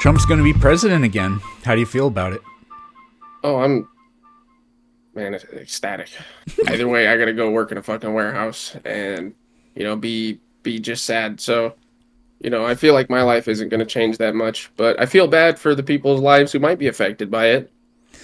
Trump's going to be president again. How do you feel about it? Oh, man, ecstatic. Either way, I gotta go work in a fucking warehouse and be just sad. So, I feel like my life isn't gonna change that much, but I feel bad for the people's lives who might be affected by it.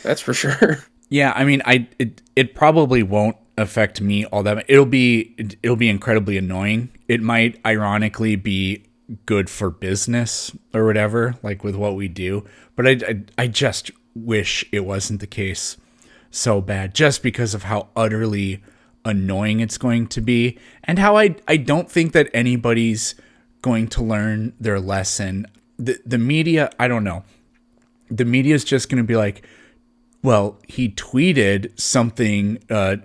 That's for sure. Yeah, I mean, it probably won't affect me all that much. It'll be incredibly annoying. It might ironically be good for business or whatever, like with what we do. But I just wish it wasn't the case so bad, just because of how utterly annoying it's going to be, and how I don't think that anybody's going to learn their lesson. The media, I don't know. The media is just going to be like, well, he tweeted something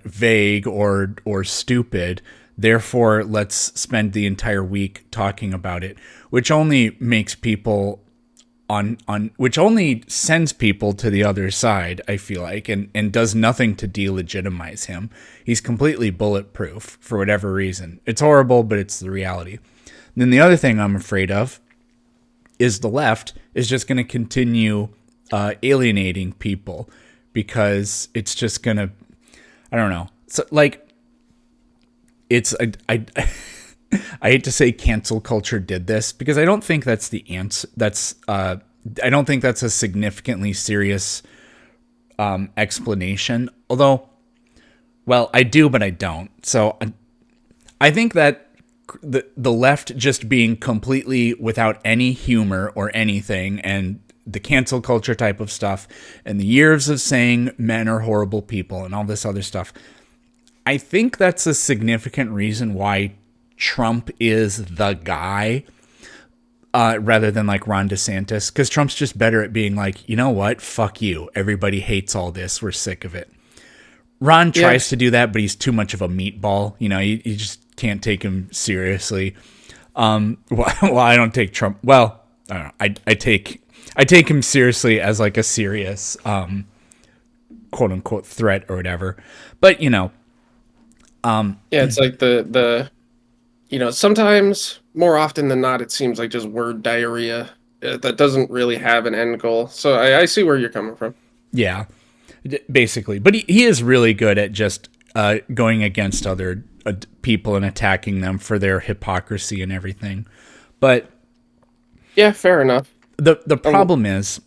vague or stupid. Therefore, let's spend the entire week talking about it, which only makes people on which only sends people to the other side, I feel like, and does nothing to delegitimize him. He's completely bulletproof for whatever reason. It's horrible, but it's the reality. And then the other thing I'm afraid of is the left is just going to continue alienating people, because it's just going to, I don't know. So, like, it's, I hate to say cancel culture did this, because I don't think that's the answer. I don't think that's a significantly serious explanation. Although, well, I do, but I don't. So I think that the left just being completely without any humor or anything, and the cancel culture type of stuff, and the years of saying men are horrible people and all this other stuff, I think that's a significant reason why Trump is the guy, rather than like Ron DeSantis, because Trump's just better at being like, you know what, fuck you. Everybody hates all this. We're sick of it. Ron Yeah, tries to do that, but he's too much of a meatball. You just can't take him seriously. Well, I don't take Trump. Well, I don't know. I take him seriously as like a serious, quote unquote threat or whatever. But yeah, it's like sometimes more often than not, it seems like just word diarrhea that doesn't really have an end goal. So I see where you're coming from. yeah, basically. But he is really good at just going against other people and attacking them for their hypocrisy and everything. But Yeah, fair enough. the Um, problem is,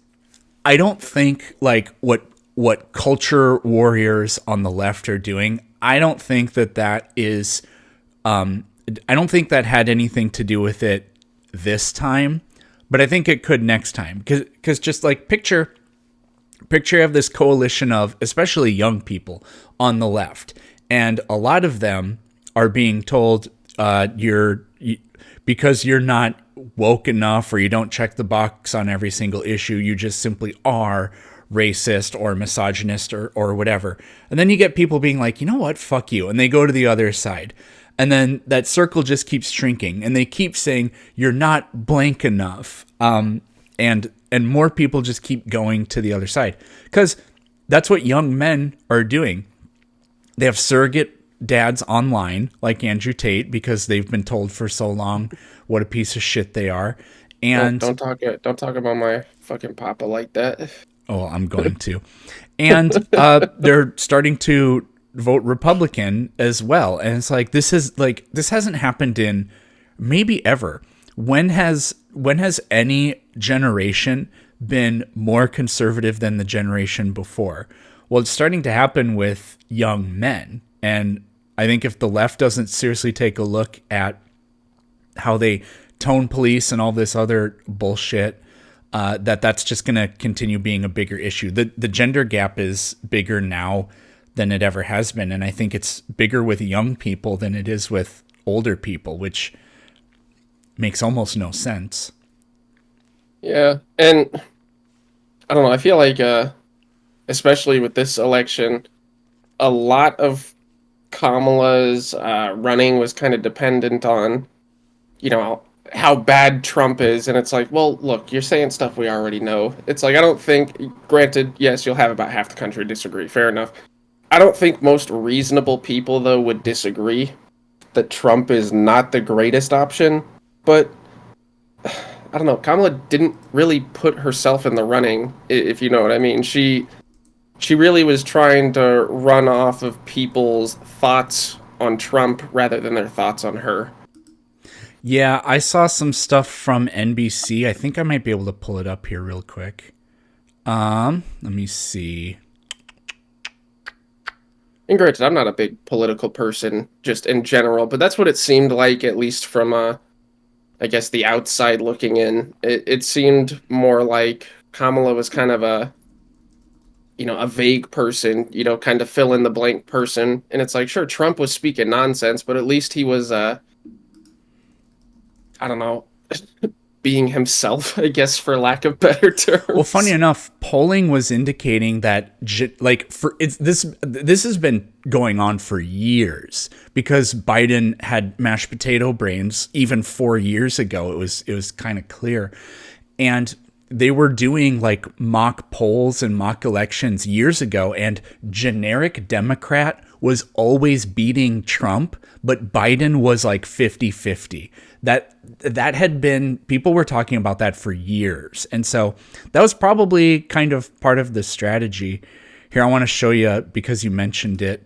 I don't think like what culture warriors on the left are doing. I don't think that is. I don't think that had anything to do with it this time, but I think it could next time. Because just like picture of this coalition of especially young people on the left, and a lot of them are being told because you're not woke enough, or you don't check the box on every single issue, you just simply are racist or misogynist or whatever. And then you get people being like, you know what, fuck you, and they go to the other side. And then that circle just keeps shrinking, and they keep saying you're not blank enough, and more people just keep going to the other side, because that's what young men are doing. They have surrogate dads online like Andrew Tate, because they've been told for so long what a piece of shit they are. don't And don't talk don't talk about my fucking papa like that. oh, I'm going to. And they're starting to vote Republican as well. And it's like, this hasn't happened in maybe ever. When has any generation been more conservative than the generation before? Well, it's starting to happen with young men. And I think if the left doesn't seriously take a look at how they tone police and all this other bullshit, that's just going to continue being a bigger issue. The gender gap is bigger now than it ever has been, and I think it's bigger with young people than it is with older people, which makes almost no sense. Yeah, and I don't know. I feel like, especially with this election, a lot of Kamala's running was kind of dependent on, you know, how bad Trump is. And it's like, well, look, you're saying stuff we already know. It's like, I don't think, granted, yes, you'll have about half the country disagree. Fair enough. I don't think most reasonable people, though, would disagree that Trump is not the greatest option. But I don't know. Kamala didn't really put herself in the running, if you know what I mean. She really was trying to run off of people's thoughts on Trump rather than their thoughts on her. Yeah, I saw some stuff from NBC. I think I might be able to pull it up here real quick. Let me see. And granted, I'm not a big political person just in general, but that's what it seemed like, at least from I guess the outside looking in. It seemed more like Kamala was kind of a vague person, kind of fill in the blank person. And it's like, sure, Trump was speaking nonsense, but at least he was, I don't know, being himself, I guess, for lack of better Well, funny terms. enough, polling was indicating that like for it's this has been going on for years because Biden had mashed potato brains even 4 years ago. It was kind of clear. And they were doing like mock polls and mock elections years ago, and generic Democrat was always beating Trump, but Biden was like 50-50. That had been, people were talking about that for years. And so that was probably kind of part of the strategy. Here, I want to show you because you mentioned it.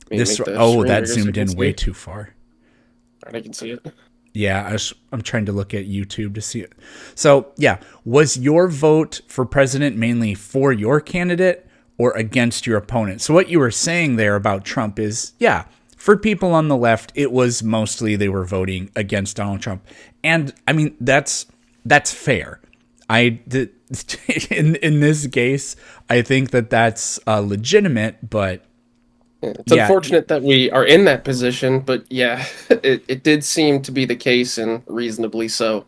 This, oh, that zoomed in way too far. I can see it. Yeah, I'm trying to look at YouTube to see it. So, yeah, was your vote for president mainly for your candidate or against your opponent? So what you were saying there about Trump is, yeah, for people on the left, it was mostly they were voting against Donald Trump. And I mean, that's fair. In this case, I think that's legitimate, but It's unfortunate that we are in that position, but yeah, it did seem to be the case, and reasonably so.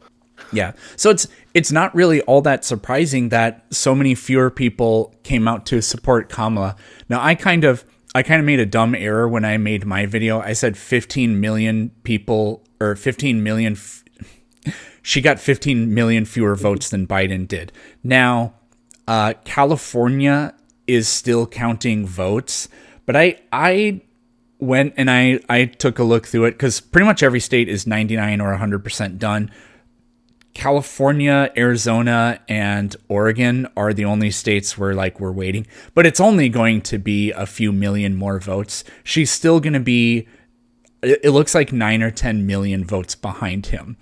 yeah. So it's not really all that surprising that so many fewer people came out to support Kamala. Now, I kind of made a dumb error when I made my video. I said 15 million people, or 15 million. She got 15 million fewer votes than Biden did. Now, California is still counting votes, but I went and I took a look through it because pretty much every state is 99 or 100% done. California, Arizona, and Oregon are the only states where we're waiting, but it's only going to be a few million more votes. She's still going to be, it looks like 9 or 10 million votes behind him.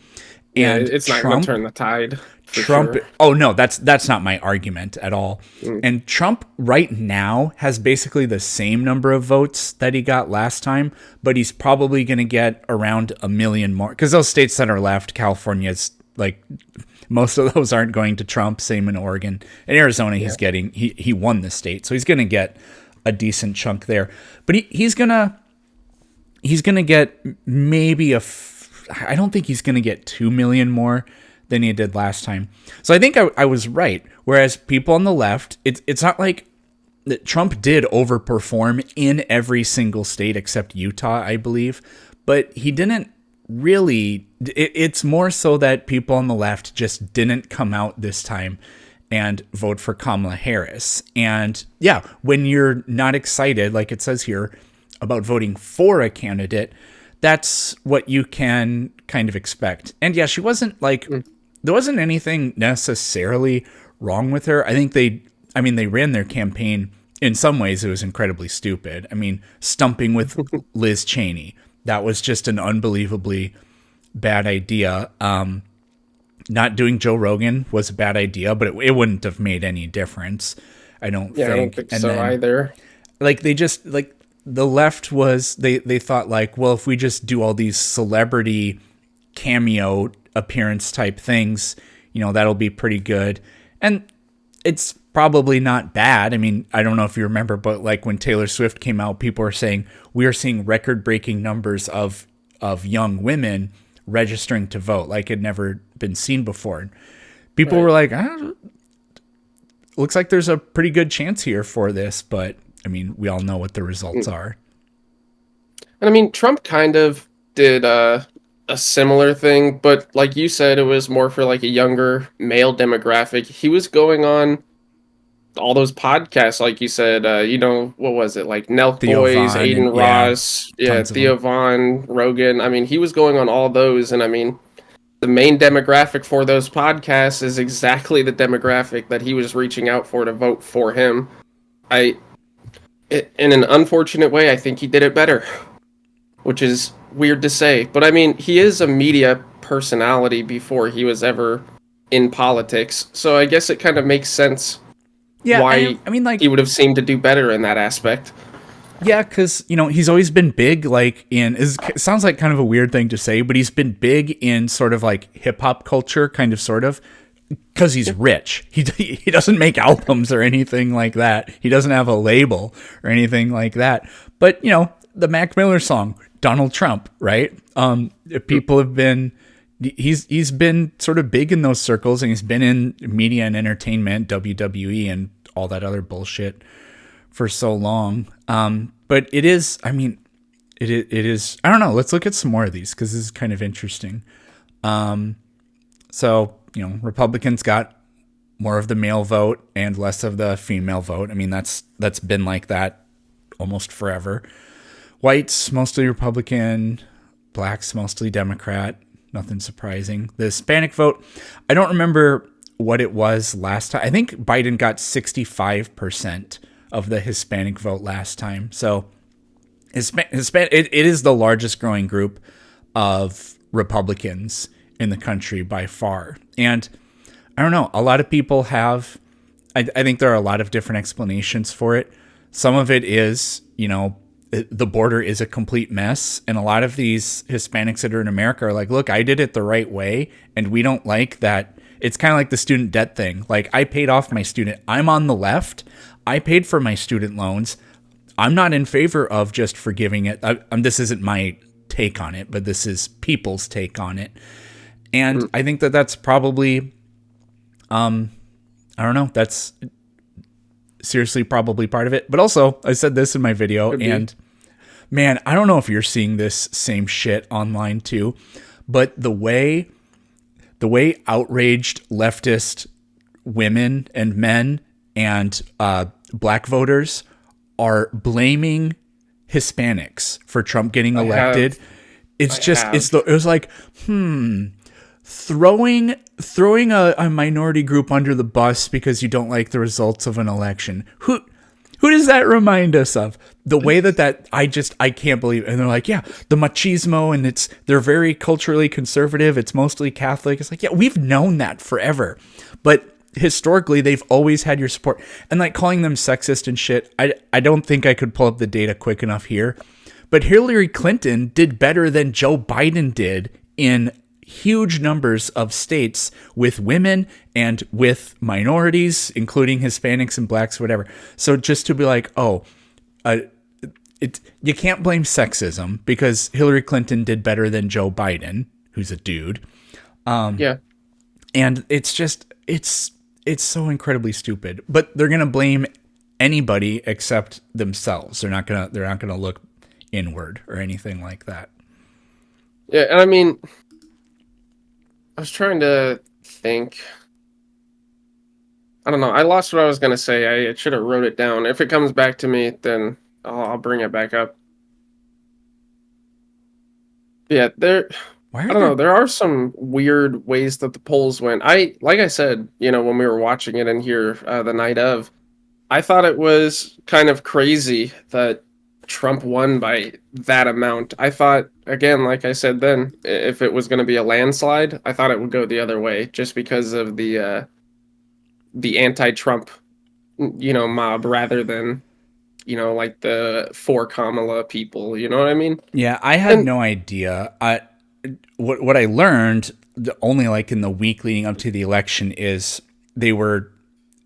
And yeah, it's not going to turn the tide. Trump, sure. oh no, that's not my argument at all. And Trump right now has basically the same number of votes that he got last time, but he's probably going to get around a million more because those states that are left, California's like most of those aren't going to Trump. Same in Oregon and Arizona. He's getting he won the state, so he's going to get a decent chunk there. But he's gonna get maybe I don't think he's gonna get 2 million more than he did last time. So I think I was right. Whereas people on the left, it's not like that Trump did overperform in every single state except Utah, I believe, but he didn't really. It's more so that people on the left just didn't come out this time and vote for Kamala Harris. And yeah, when you're not excited, like it says here, about voting for a candidate, that's what you can kind of expect. And yeah, she wasn't there wasn't anything necessarily wrong with her. I think they ran their campaign. In some ways, it was incredibly stupid. I mean, stumping with Liz Cheney, that was just an unbelievably bad idea. Not doing Joe Rogan was a bad idea, but it wouldn't have made any difference. I don't think. I don't think and so then, either. they just the left was they thought well, if we just do all these celebrity cameo appearance type things, that'll be pretty good. And it's probably not bad. I mean, I don't know if you remember, but when Taylor Swift came out, people were saying we are seeing record-breaking numbers of young women registering to vote like it never been seen before. And people were like, looks like there's a pretty good chance here for this, but I mean, we all know what the results are. And I mean, Trump kind of did a similar thing, but like you said, it was more for a younger male demographic. He was going on all those podcasts, like you said, what was it? Like Nelk Theo Boys, Von Aiden and, Ross, tons of Theo them. Von, Rogan. I mean, he was going on all those, and I mean, the main demographic for those podcasts is exactly the demographic that he was reaching out for to vote for him. In an unfortunate way, I think he did it better, which is weird to say. But I mean, he is a media personality before he was ever in politics, so I guess it kind of makes sense Yeah, why I mean, like, he would have seemed to do better in that aspect. yeah, because he's always been big. Like it sounds like kind of a weird thing to say, but he's been big in sort of like hip hop culture, kind of, sort of, because he's rich. He doesn't make albums or anything like that. He doesn't have a label or anything like that. But the Mac Miller song, Donald Trump, right? People have been. He's been sort of big in those circles, and he's been in media and entertainment, WWE, and all that other bullshit for so long. But it is, I mean, it is, I don't know. Let's look at some more of these, because this is kind of interesting. So, Republicans got more of the male vote and less of the female vote. I mean, that's been like that almost forever. Whites, mostly Republican. Blacks, mostly Democrat. Nothing surprising. The Hispanic vote, I don't remember what it was last time. I think Biden got 65% of the Hispanic vote last time. So Hispanic, it is the largest growing group of Republicans in the country by far. And I don't know, a lot of people have, I think there are a lot of different explanations for it. Some of it is, the border is a complete mess. And a lot of these Hispanics that are in America are like, look, I did it the right way, and we don't like that. It's kind of like the student debt thing. Like, I paid off my student. I'm on the left. I paid for my student loans. I'm not in favor of just forgiving it. This isn't my take on it, but this is people's take on it. And I think that that's probably, I don't know, that's seriously probably part of it. But also, I said this in my video, and man, I don't know if you're seeing this same shit online too, but the way outraged leftist women and men and black voters are blaming Hispanics for Trump getting elected. It was like, throwing a minority group under the bus because you don't like the results of an election. Who does that remind us of? The way that I can't believe it. And they're like, yeah, the machismo, and they're very culturally conservative. It's mostly Catholic. It's like, yeah, we've known that forever. But historically, they've always had your support. And like calling them sexist and shit, I don't think I could pull up the data quick enough here. But Hillary Clinton did better than Joe Biden did in huge numbers of states with women and with minorities, including Hispanics and blacks, whatever. So just to be like, you can't blame sexism because Hillary Clinton did better than Joe Biden, who's a dude. Yeah. And it's so incredibly stupid, but they're going to blame anybody except themselves. They're not going to look inward or anything like that. Yeah. And I mean, I was trying to think. I don't know. I lost what I was going to say. I should have wrote it down. If it comes back to me, then I'll bring it back up. Yeah, I don't know. There are some weird ways that the polls went. Like I said, when we were watching it in here the night of, I thought it was kind of crazy that Trump won by that amount. I thought, again, like I said then, if it was going to be a landslide, I thought it would go the other way, just because of the anti-Trump, mob, rather than, like the for Kamala people. You know what I mean? Yeah, I had no idea. What I learned only like in the week leading up to the election is they were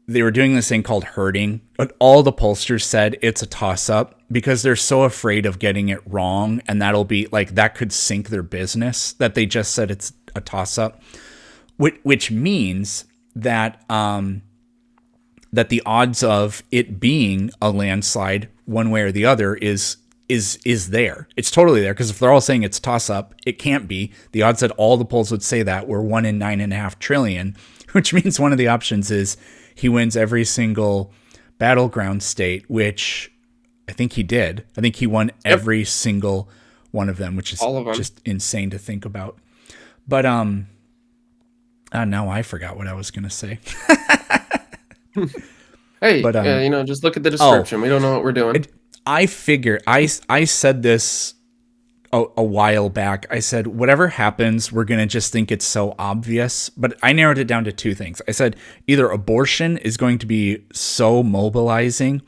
doing this thing called herding. All the pollsters said it's a toss-up because they're so afraid of getting it wrong, and that'll be like, that could sink their business, that they just said it's a toss-up, which means that that the odds of it being a landslide one way or the other is there. It's totally there, because if they're all saying it's toss-up, it can't be. The odds that all the polls would say that were 1 in 9.5 trillion, which means one of the options is he wins every single battleground state, which I think he did. I think he won every single one of them, which is just insane to think about. But Now I forgot what I was going to say. Hey, But just look at the oh, description. We don't know what we're doing. I figure I said this a while back. I said whatever happens, we're going to just think it's so obvious, but I narrowed it down to two things. I said either abortion is going to be so mobilizing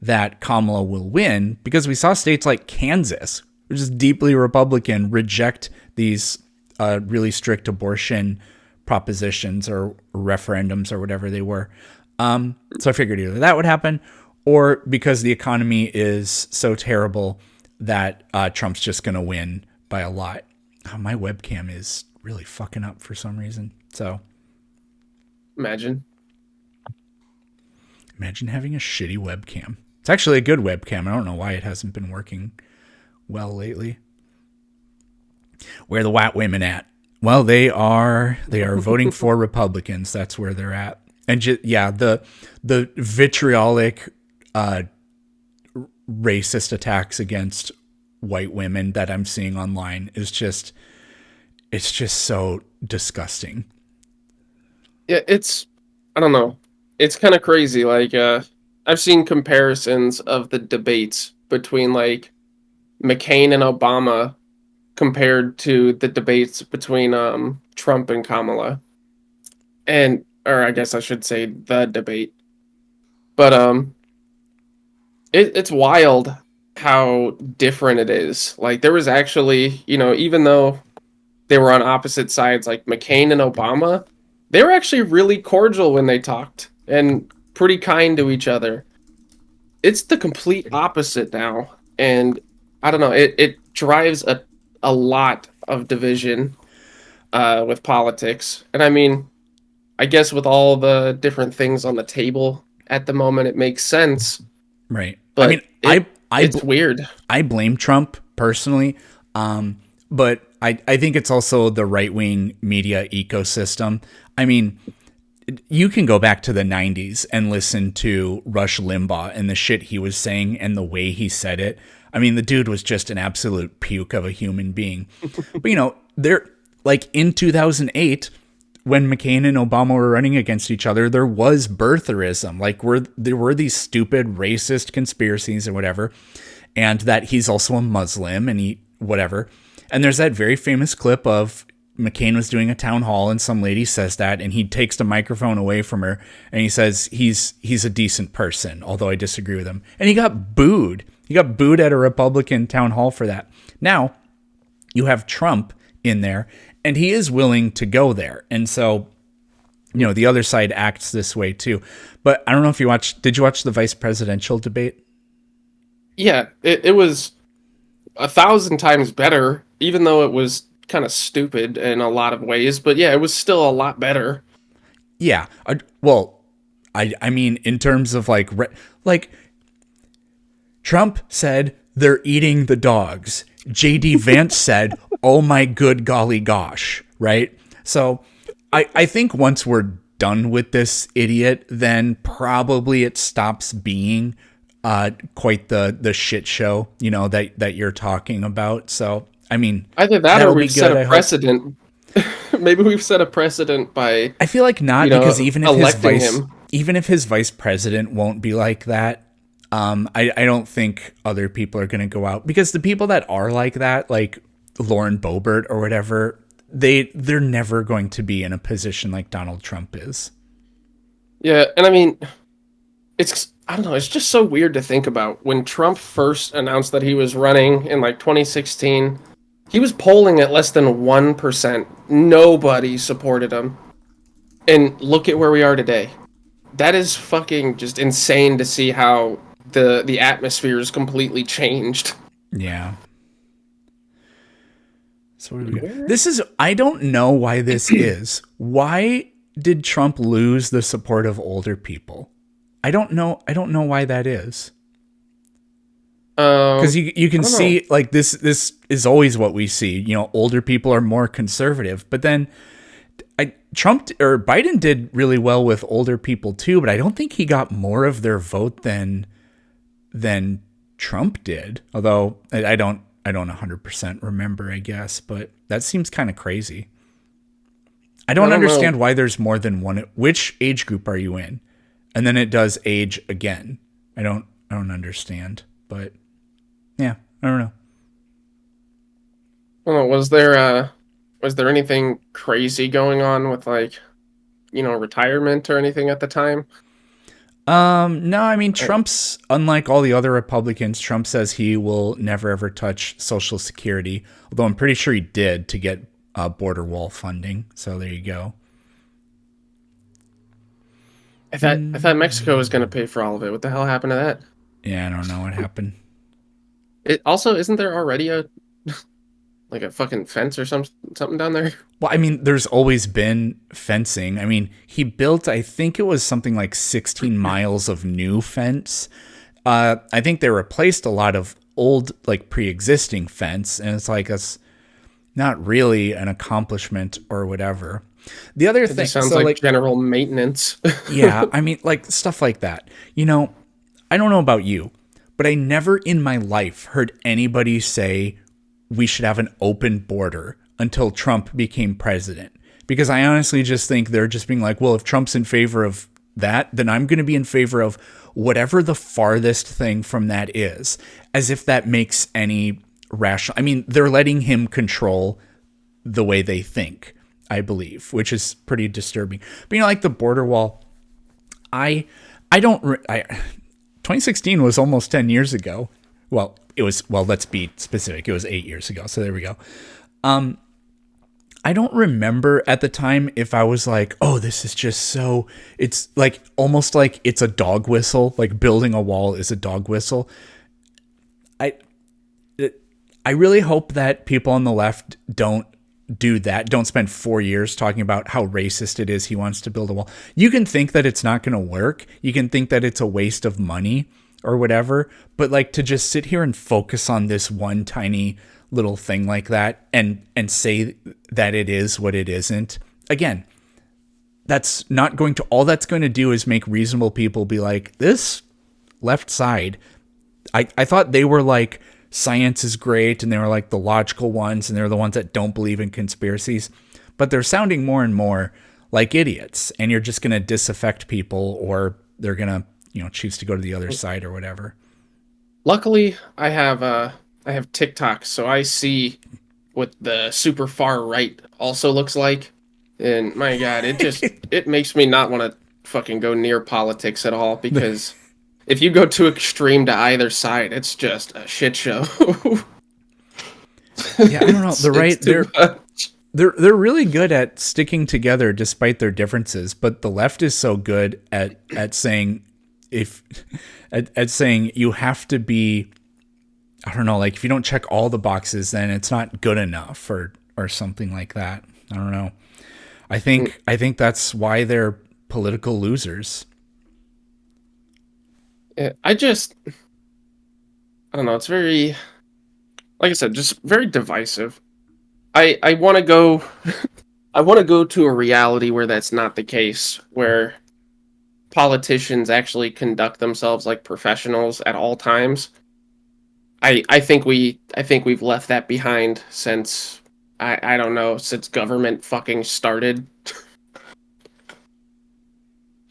that Kamala will win, because we saw states like Kansas, which is deeply Republican, reject these really strict abortion propositions or referendums or whatever they were. So I figured either that would happen, or because the economy is so terrible that Trump's just going to win by a lot. Oh, my webcam is really fucking up for some reason. So Imagine. imagine having a shitty webcam. It's actually a good webcam. I don't know why it hasn't been working well lately. Where are the white women at? Well, they are voting for Republicans. That's where they're at. And the vitriolic racist attacks against white women that I'm seeing online is just so disgusting. Yeah, I don't know. It's kind of crazy. Like, I've seen comparisons of the debates between like McCain and Obama compared to the debates between Trump and Kamala. Or I guess I should say the debate. But it's wild how different it is. Like there was actually, even though they were on opposite sides, like McCain and Obama, they were actually really cordial when they talked and pretty kind to each other. It's the complete opposite now, and I don't know. It drives a lot of division with politics, and I mean, I guess with all the different things on the table at the moment, it makes sense. Right. But I mean, it's weird. I blame Trump personally, but I think it's also the right-wing media ecosystem. I mean, you can go back to the 90s and listen to Rush Limbaugh and the shit he was saying and the way he said it. I mean, the dude was just an absolute puke of a human being. But, they're like in 2008, when McCain and Obama were running against each other, there was birtherism. Like there were these stupid racist conspiracies or whatever, and that he's also a Muslim and he whatever. And there's that very famous clip of McCain was doing a town hall and some lady says that, and he takes the microphone away from her and he says he's a decent person, although I disagree with him. And he got booed. He got booed at a Republican town hall for that. Now you have Trump in there, and he is willing to go there. And so, the other side acts this way too. But I don't know if did you watch the vice presidential debate? Yeah, it was 1,000 times better, even though it was kind of stupid in a lot of ways. But yeah, it was still a lot better. Yeah. Well, I mean, in terms of like Trump said they're eating the dogs. JD Vance said, "Oh my good golly gosh," right? So I think once we're done with this idiot, then probably it stops being quite the shit show, that you're talking about. So I mean, either that or we've set a precedent. Maybe we've set a precedent by. I feel like not, because even if his vice president won't be like that, I don't think other people are going to go out, because the people that are like that, like Lauren Boebert or whatever, they're never going to be in a position like Donald Trump is. Yeah, and I mean, I don't know, it's just so weird to think about. When Trump first announced that he was running in like 2016, he was polling at less than 1%. Nobody supported him. And look at where we are today. That is fucking just insane to see how the atmosphere is completely changed. Yeah. So what do we got? I don't know why this is. Why did Trump lose the support of older people? I don't know why that is. Because you can see, like, this is always what we see. Older people are more conservative, but then Biden did really well with older people too, but I don't think he got more of their vote than Trump did. Although I don't 100% remember, I guess, but that seems kind of crazy. I I don't don't know. understand why there's more than one. Which age group are you in? And then it does age again. I don't understand. But yeah, I don't know. I don't know. Was there anything crazy going on with like, retirement or anything at the time? No, I mean, I, Trump's, unlike all the other Republicans, Trump says he will never ever touch Social Security, although I'm pretty sure he did to get border wall funding. So there you go. I thought Mexico was going to pay for all of it. What the hell happened to that? Yeah, I don't know what happened. It also isn't there already a like a fucking fence or something down there? Well, I mean, there's always been fencing. I mean, he built, I think it was something like 16 miles of new fence. I think they replaced a lot of old, like pre existing fence. And it's like, that's not really an accomplishment or whatever. The other It thing, just sounds so like like, general maintenance. yeah, I mean, like stuff like that. You know, I don't know about you, but I never in my life heard anybody say we should have an open border until Trump became president. Because I honestly just think they're just being like, well, if Trump's in favor of that, then I'm going to be in favor of whatever the farthest thing from that is, as if that makes any rational. I mean, they're letting him control the way they think, I believe, which is pretty disturbing. But like the border wall, I I don't I 2016 was almost 10 years ago. Well, it was, well, let's be specific. It was 8 years ago. So there we go. I don't remember at the time if I was like, oh, this is just so, it's like almost like it's a dog whistle, like building a wall is a dog whistle. I I really hope that people on the left don't do that. Don't spend 4 years talking about how racist it is he wants to build a wall. You can think that it's not going to work. You can think that it's a waste of money or whatever, but like to just sit here and focus on this one tiny little thing like that and say that it is what it isn't. Again, that's not going to, all that's going to do is make reasonable people be like, this left side, I thought they were like, science is great and they were like the logical ones and they're the ones that don't believe in conspiracies, but they're sounding more and more like idiots, and you're just going to disaffect people, or they're going to, choose to go to the other side or whatever. Luckily, I have TikTok, so I see what the super far right also looks like. And my God, it makes me not want to fucking go near politics at all, because if you go too extreme to either side, it's just a shit show. Yeah, I don't know. The right, it's too much. they're really good at sticking together despite their differences, but the left is so good at saying, if at saying you have to be, I don't know, like if you don't check all the boxes, then it's not good enough, or something like that. I don't know. I think that's why they're political losers. Yeah, I don't know. It's very, like I said, just very divisive. I want to go, I want to go to a reality where that's not the case, where politicians actually conduct themselves like professionals at all times. I think we've left that behind since I don't know, since government fucking started.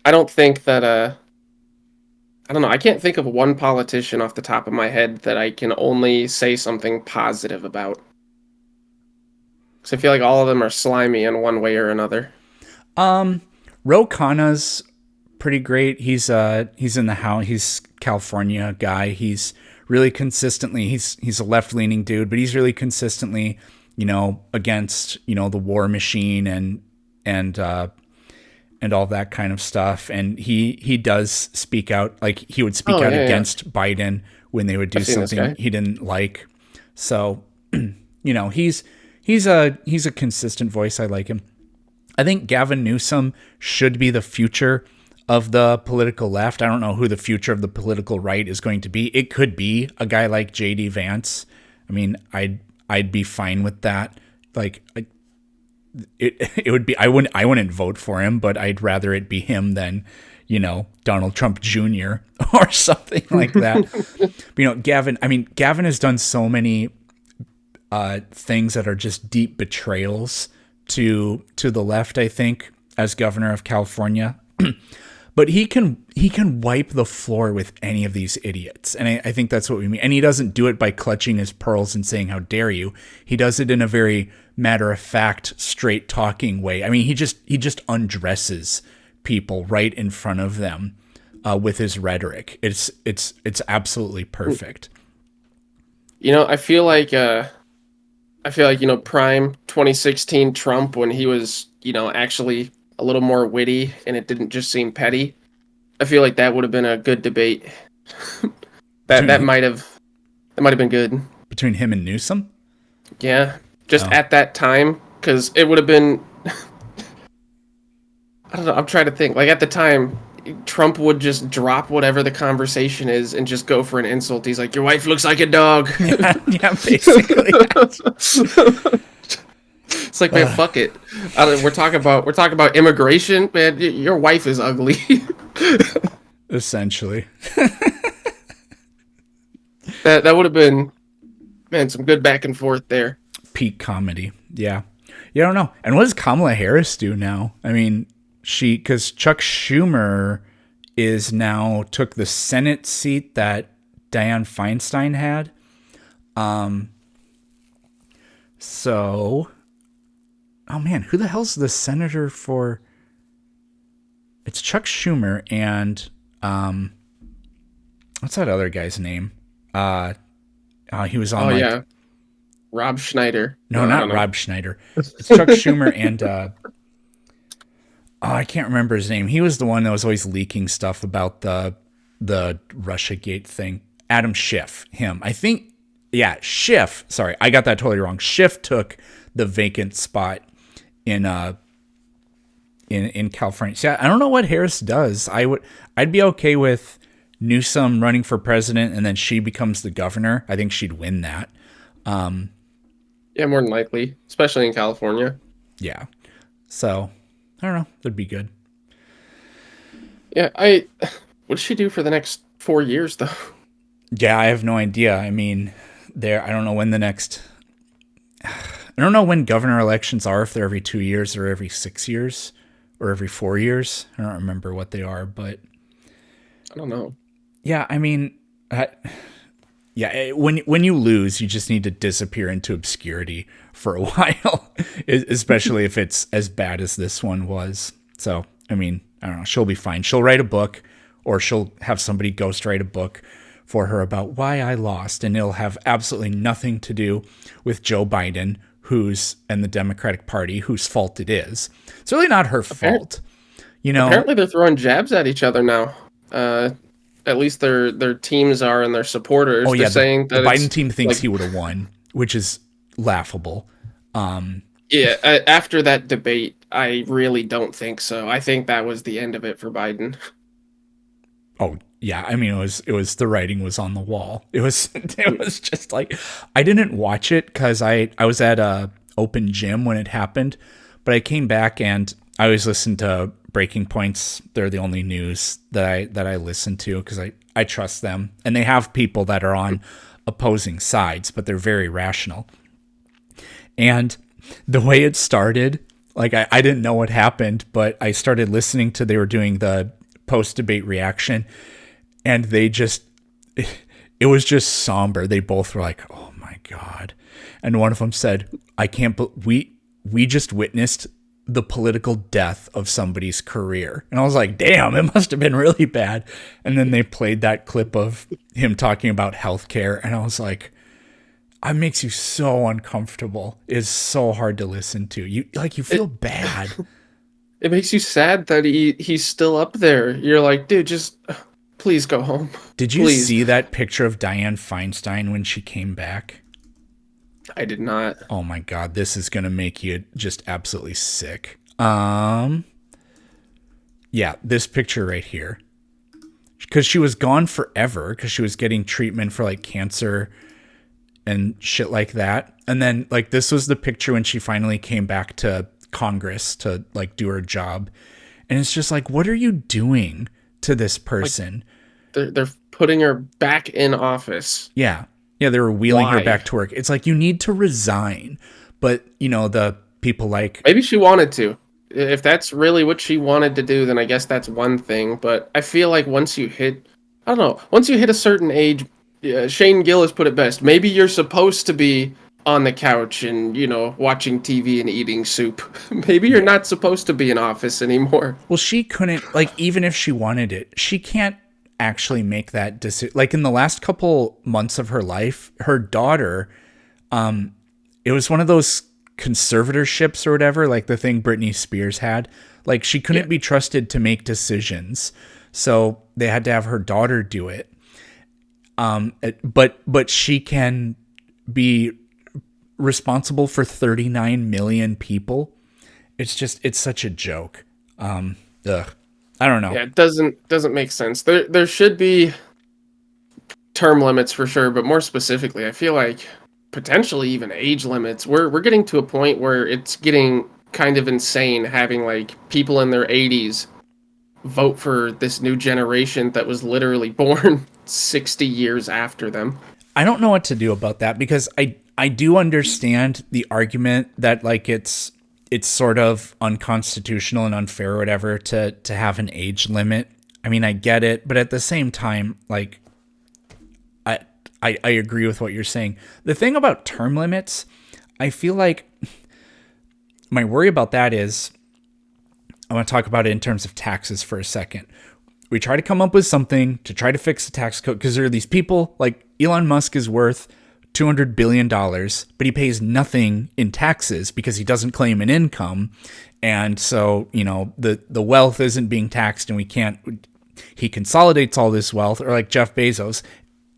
I don't think that I don't know, I can't think of one politician off the top of my head that I can only say something positive about. Because I feel like all of them are slimy in one way or another. Ro Khanna's pretty great. He's in the House. He's California guy. He's really consistently, he's a left leaning dude, but he's really consistently, against, the war machine and all that kind of stuff. And he does speak out, like he would speak Oh out yeah, yeah. against Biden when they would do I've seen this something guy. he didn't like. So, he's a consistent voice. I like him. I think Gavin Newsom should be the future of the political left. I don't know who the future of the political right is going to be. It could be a guy like JD Vance. I mean, I'd be fine with that. Like it would be, I wouldn't vote for him, but I'd rather it be him than, Donald Trump Jr. or something like that. But, Gavin has done so many things that are just deep betrayals to the left, I think, as governor of California. But he can wipe the floor with any of these idiots. And I think that's what we mean. And he doesn't do it by clutching his pearls and saying, how dare you? He does it in a very matter-of-fact, straight-talking way. I mean, he just undresses people right in front of them with his rhetoric. It's absolutely perfect. I feel like prime 2016 Trump, when he was, actually a little more witty and it didn't just seem petty. I feel like that would have been a good debate. that might have been good between him and Newsom. Yeah, just at that time, because it would have been. I don't know. I'm trying to think. Like at the time, Trump would just drop whatever the conversation is and just go for an insult. He's like, "Your wife looks like a dog." Yeah, basically. It's like, man, fuck it. We're talking about immigration, man. Your wife is ugly. Essentially. That would have been, man, some good back and forth there. Peak comedy. Yeah. Yeah, I don't know. And what does Kamala Harris do now? I mean, because Chuck Schumer took the Senate seat that Dianne Feinstein had. So, oh man, who the hell's the senator for? It's Chuck Schumer and what's that other guy's name? He was on. Oh yeah, Rob Schneider. No, not Rob Schneider. It's Chuck Schumer and I can't remember his name. He was the one that was always leaking stuff about the Russiagate thing. Adam Schiff, him. I think. Yeah, Schiff. Sorry, I got that totally wrong. Schiff took the vacant spot in California. So I don't know what Harris does. I'd be okay with Newsom running for president and then she becomes the governor. I think she'd win that. Yeah, more than likely, especially in California. Yeah. So I don't know. That'd be good. Yeah, what does she do for the next 4 years though? Yeah, I have no idea. I mean, I don't know when the next. I don't know when governor elections are, if they're every 2 years or every 6 years or every 4 years. I don't remember what they are, but I don't know. Yeah, I mean, when you lose, you just need to disappear into obscurity for a while, especially if it's as bad as this one was. So, I mean, I don't know. She'll be fine. She'll write a book, or she'll have somebody ghostwrite a book for her about why I lost, and it'll have absolutely nothing to do with Joe Biden, and the Democratic Party, whose fault it is. It's really not her fault. Apparently they're throwing jabs at each other now. At least their teams are, and their supporters. Oh yeah, saying the Biden team thinks he would have won, which is laughable. Yeah, after that debate, I really don't think so. I think that was the end of it for Biden. Oh yeah, I mean it was the writing was on the wall. It was just like, I didn't watch it because I was at a open gym when it happened, but I came back and I always listen to Breaking Points. They're the only news that I listen to because I trust them, and they have people that are on opposing sides, but they're very rational. And the way it started, like I didn't know what happened, but I started listening to, they were doing the post-debate reaction, and it was just somber. They both were like, oh my God. And one of them said, I can't believe we just witnessed the political death of somebody's career. And I was like, damn, it must have been really bad. And then they played that clip of him talking about healthcare, and I was like, it makes you so uncomfortable. It's so hard to listen to. You feel bad. It makes you sad that he's still up there. You're like, dude, just please go home. Did you see that picture of Dianne Feinstein when she came back? I did not. Oh my God, this is going to make you just absolutely sick. Yeah, this picture right here. Because she was gone forever because she was getting treatment for like cancer and shit like that. And then like this was the picture when she finally came back to Congress to like do her job. And it's just like, what are you doing to this person? Like, they're putting her back in office. Yeah. Yeah, they were wheeling her back to work. It's like, you need to resign. But, the people like, Maybe she wanted to. If that's really what she wanted to do, then I guess that's one thing. But I feel like once you hit, I don't know, once you hit a certain age, Shane Gillis put it best. Maybe you're supposed to be on the couch and, watching TV and eating soup. Maybe you're not supposed to be in office anymore. well, she couldn't, like, even if she wanted it, she can't actually make that decision. Like, in the last couple months of her life, her daughter, it was one of those conservatorships or whatever, like the thing Britney Spears had. Like, she couldn't be trusted to make decisions, so they had to have her daughter do it. But she can be responsible for 39 million people. It's such a joke. Ugh. I don't know. Yeah, it doesn't make sense. There should be term limits for sure, but more specifically, I feel like potentially even age limits. We're getting to a point where it's getting kind of insane having like people in their 80s vote for this new generation that was literally born 60 years after them. I don't know what to do about that, because I do understand the argument that, like, it's sort of unconstitutional and unfair or whatever to have an age limit. I mean, I get it, but at the same time, like, I agree with what you're saying. The thing about term limits, I feel like my worry about that is, I want to talk about it in terms of taxes for a second. We try to come up with something to try to fix the tax code, because there are these people, like Elon Musk is worth $200 billion, but he pays nothing in taxes because he doesn't claim an income. And so, the wealth isn't being taxed, and he consolidates all this wealth. Or like Jeff Bezos,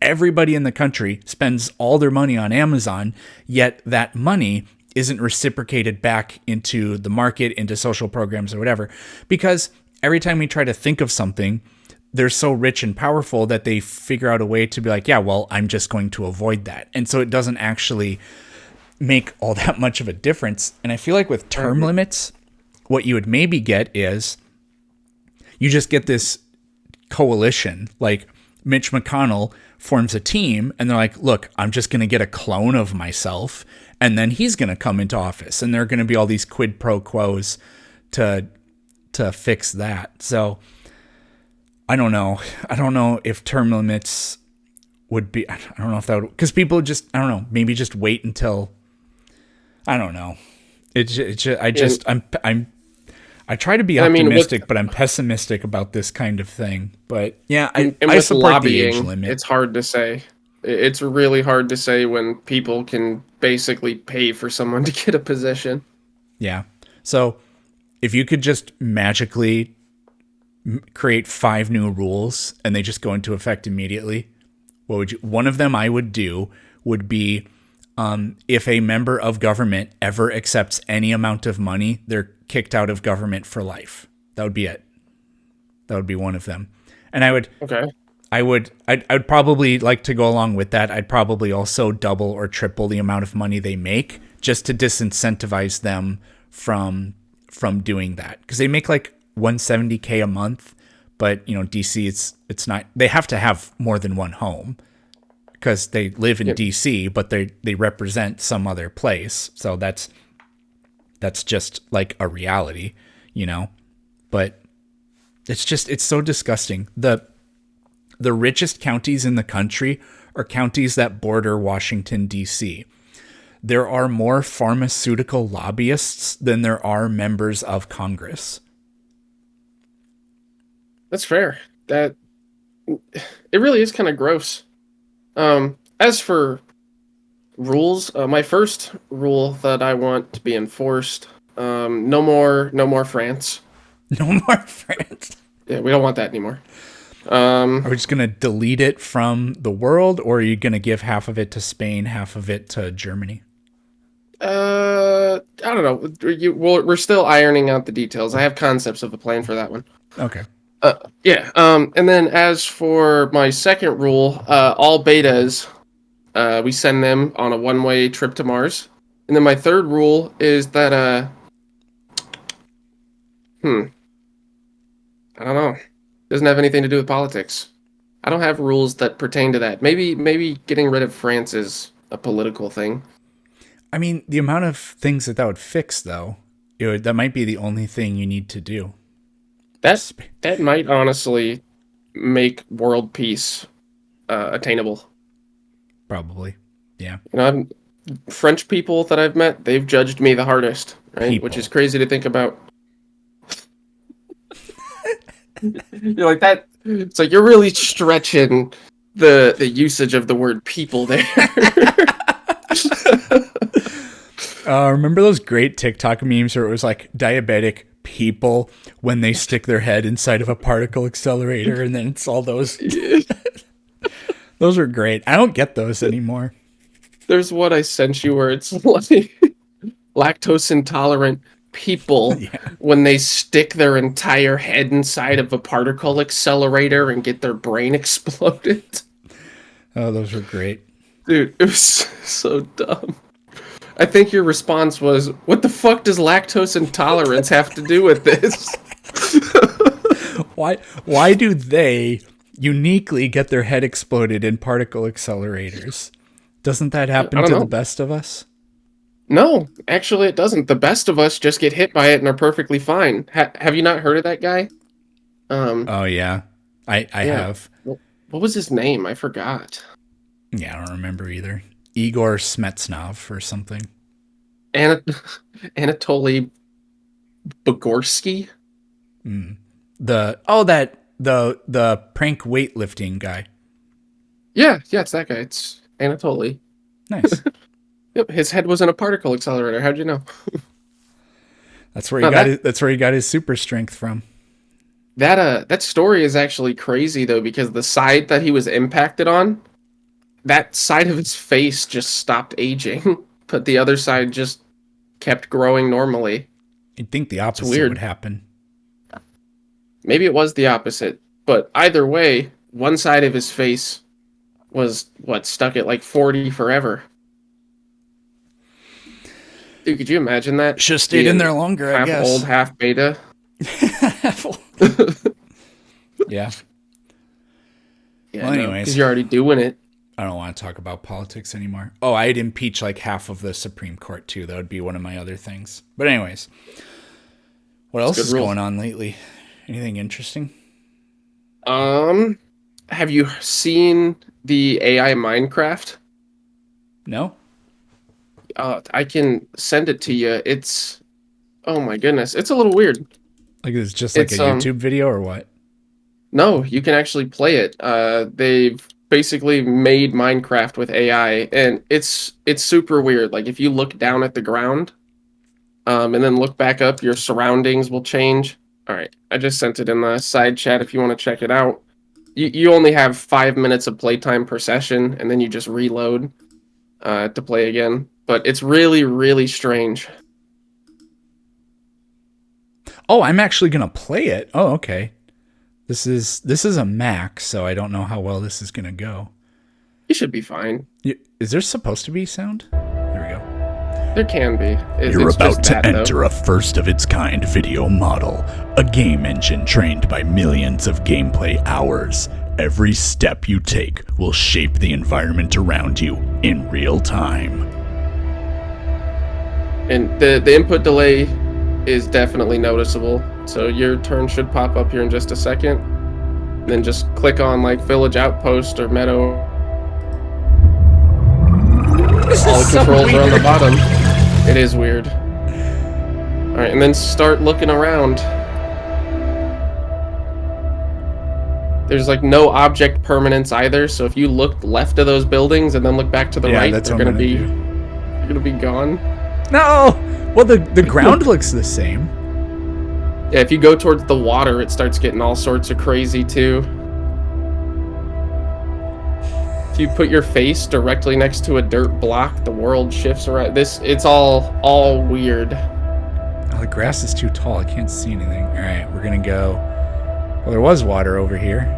everybody in the country spends all their money on Amazon, yet that money isn't reciprocated back into the market, into social programs or whatever, because every time we try to think of something, they're so rich and powerful that they figure out a way to be like, yeah, well, I'm just going to avoid that. And so it doesn't actually make all that much of a difference. And I feel like with term limits, what you would maybe get is you just get this coalition. Like, Mitch McConnell forms a team and they're like, look, I'm just going to get a clone of myself, and then he's going to come into office, and there are going to be all these quid pro quos to fix that. So I don't know. I don't know if term limits would be, I don't know if that would, because people just, I don't know, maybe just wait until, I don't know. I try to be optimistic, but I'm pessimistic about this kind of thing. But yeah, I support lobbying, the age limit. It's hard to say. It's really hard to say when people can basically pay for someone to get a position. Yeah. So if you could just magically create 5 new rules and they just go into effect immediately, what would you? One of them I would do would be, if a member of government ever accepts any amount of money, they're kicked out of government for life. That would be it. That would be one of them. And I'd probably, like, to go along with that, I'd probably also double or triple the amount of money they make, just to disincentivize them from doing that. Because they make like $170K a month, but DC, it's not, they have to have more than one home because they live in DC, but they represent some other place. So that's just like a reality, but it's so disgusting. The richest counties in the country are counties that border Washington, DC. There are more pharmaceutical lobbyists than there are members of Congress. That's fair. It really is kind of gross. As for rules, my first rule that I want to be enforced, no more France. No more France. Yeah, we don't want that anymore. Are we just going to delete it from the world, or are you going to give half of it to Spain, half of it to Germany? I don't know. We're still ironing out the details. I have concepts of a plan for that one. Okay. Yeah. And then as for my second rule, all betas, we send them on a one-way trip to Mars. And then my third rule is that, I don't know. Doesn't have anything to do with politics. I don't have rules that pertain to that. Maybe getting rid of France is a political thing. I mean, the amount of things that would fix, though, that might be the only thing you need to do. That might honestly make world peace attainable. Probably. Yeah. French people that I've met, they've judged me the hardest, right? Which is crazy to think about. You're like that. It's like you're really stretching the usage of the word people there. Remember those great TikTok memes where it was like diabetic people when they stick their head inside of a particle accelerator, and then it's all those. Those are great. I don't get those anymore. There's what I sent you where it's like lactose intolerant people when they stick their entire head inside of a particle accelerator and get their brain exploded. Oh, those were great. Dude, it was so dumb. I think your response was, what the fuck does lactose intolerance have to do with this? Why do they uniquely get their head exploded in particle accelerators? Doesn't that happen to the best of us? No, actually it doesn't. The best of us just get hit by it and are perfectly fine. Have you not heard of that guy? Oh, yeah. I have. What was his name? I forgot. Yeah, I don't remember either. Igor Smetsnov or something. Anatoly Bogorsky? The prank weightlifting guy. Yeah, it's that guy. It's Anatoly. Nice. Yep, his head was in a particle accelerator. How'd you know? That's where he got his super strength from. That story is actually crazy though, because the side that he was impacted on, that side of his face just stopped aging, but the other side just kept growing normally. You'd think the opposite would happen. Maybe it was the opposite, but either way, one side of his face was stuck at like 40 forever. Dude, could you imagine that? Should have stayed in there longer, I guess. Half old, half beta. Yeah. Well, anyways. Because you're already doing it. I don't want to talk about politics anymore. Oh, I'd impeach like half of the Supreme Court too. That would be one of my other things. But anyways, what else is going on lately? Anything interesting? Have you seen the AI Minecraft? No. I can send it to you. It's, oh my goodness, it's a little weird. Like it's just like a YouTube video or what? No, you can actually play it. They've basically made Minecraft with AI, and it's super weird. Like if you look down at the ground, and then look back up, your surroundings will change. All right, I just sent it in the side chat if you want to check it out. You only have 5 minutes of playtime per session, and then you just reload to play again. But it's really, really strange. Oh, I'm actually gonna play it. Oh, okay. This is a Mac, so I don't know how well this is gonna go. You should be fine. Is there supposed to be sound? There we go. There can be. You're about to enter a first-of-its-kind video model, a game engine trained by millions of gameplay hours. Every step you take will shape the environment around you in real time. And the input delay is definitely noticeable. So your turn should pop up here in just a second. And then just click on like Village Outpost or Meadow. All the controls are on the bottom. It is weird. Alright, and then start looking around. There's like no object permanence either, so if you look left of those buildings and then look back to the right, they're gonna be gone. No! Well, the ground looks the same. Yeah, if you go towards the water, it starts getting all sorts of crazy too. If you put your face directly next to a dirt block, the world shifts around. It's all weird. Oh, the grass is too tall. I can't see anything. All right, we're gonna go. Well, there was water over here.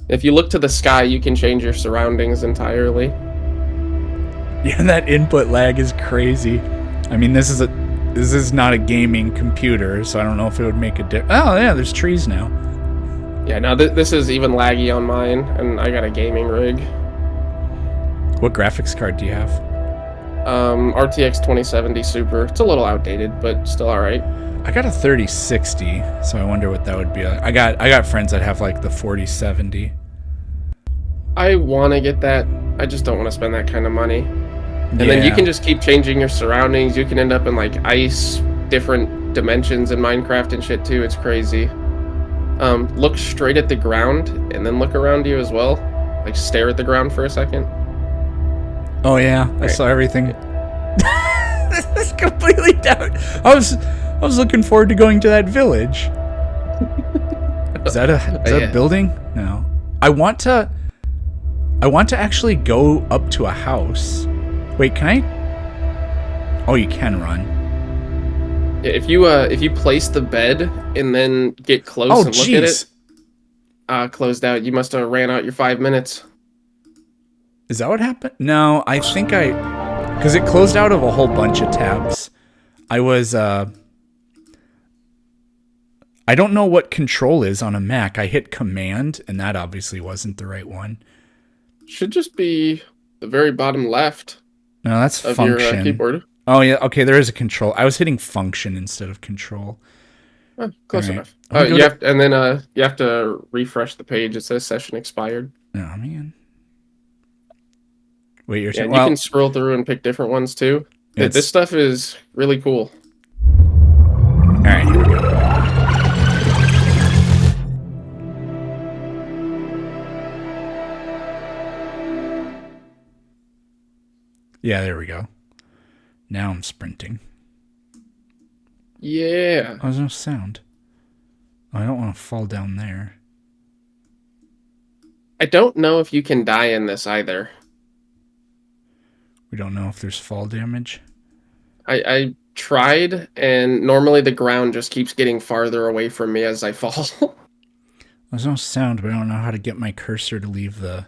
If you look to the sky, you can change your surroundings entirely. Yeah, that input lag is crazy. I mean, this is not a gaming computer, so I don't know if it would make a difference. Oh, yeah, there's trees now. Yeah, no, this is even laggy on mine, and I got a gaming rig. What graphics card do you have? RTX 2070 Super. It's a little outdated, but still all right. I got a 3060, so I wonder what that would be like. I got friends that have like the 4070. I want to get that. I just don't want to spend that kind of money. And then you can just keep changing your surroundings. You can end up in like ice, different dimensions in Minecraft and shit too. It's crazy. Look straight at the ground and then look around you as well. Like stare at the ground for a second. Oh yeah, I saw everything. This is completely down. I was looking forward to going to that village. Is that a building? No. I want to actually go up to a house. Wait, can I? Oh, you can run. Yeah, if you place the bed and then get close and look at it, closed out. You must have ran out your 5 minutes. Is that what happened? No, I think because it closed out of a whole bunch of tabs. I don't know what control is on a Mac. I hit command and that obviously wasn't the right one. Should just be the very bottom left. No, that's of function. your keyboard. Oh yeah, okay. There is a control. I was hitting function instead of control. Oh, close enough. You have to refresh the page. It says session expired. Oh man. Wait, you're saying? You can scroll through and pick different ones too. This stuff is really cool. All right, here we go. Yeah, there we go. Now I'm sprinting. Yeah. Oh, there's no sound. Oh, I don't want to fall down there. I don't know if you can die in this either. We don't know if there's fall damage. I tried, and normally the ground just keeps getting farther away from me as I fall. There's no sound, but I don't know how to get my cursor to leave the...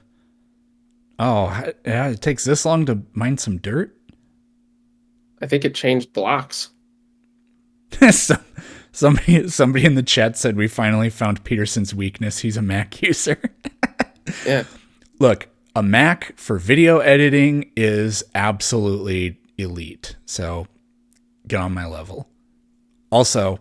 Oh, yeah, it takes this long to mine some dirt? I think it changed blocks. Somebody in the chat said we finally found Peterson's weakness. He's a Mac user. Yeah. Look, a Mac for video editing is absolutely elite. So get on my level. Also,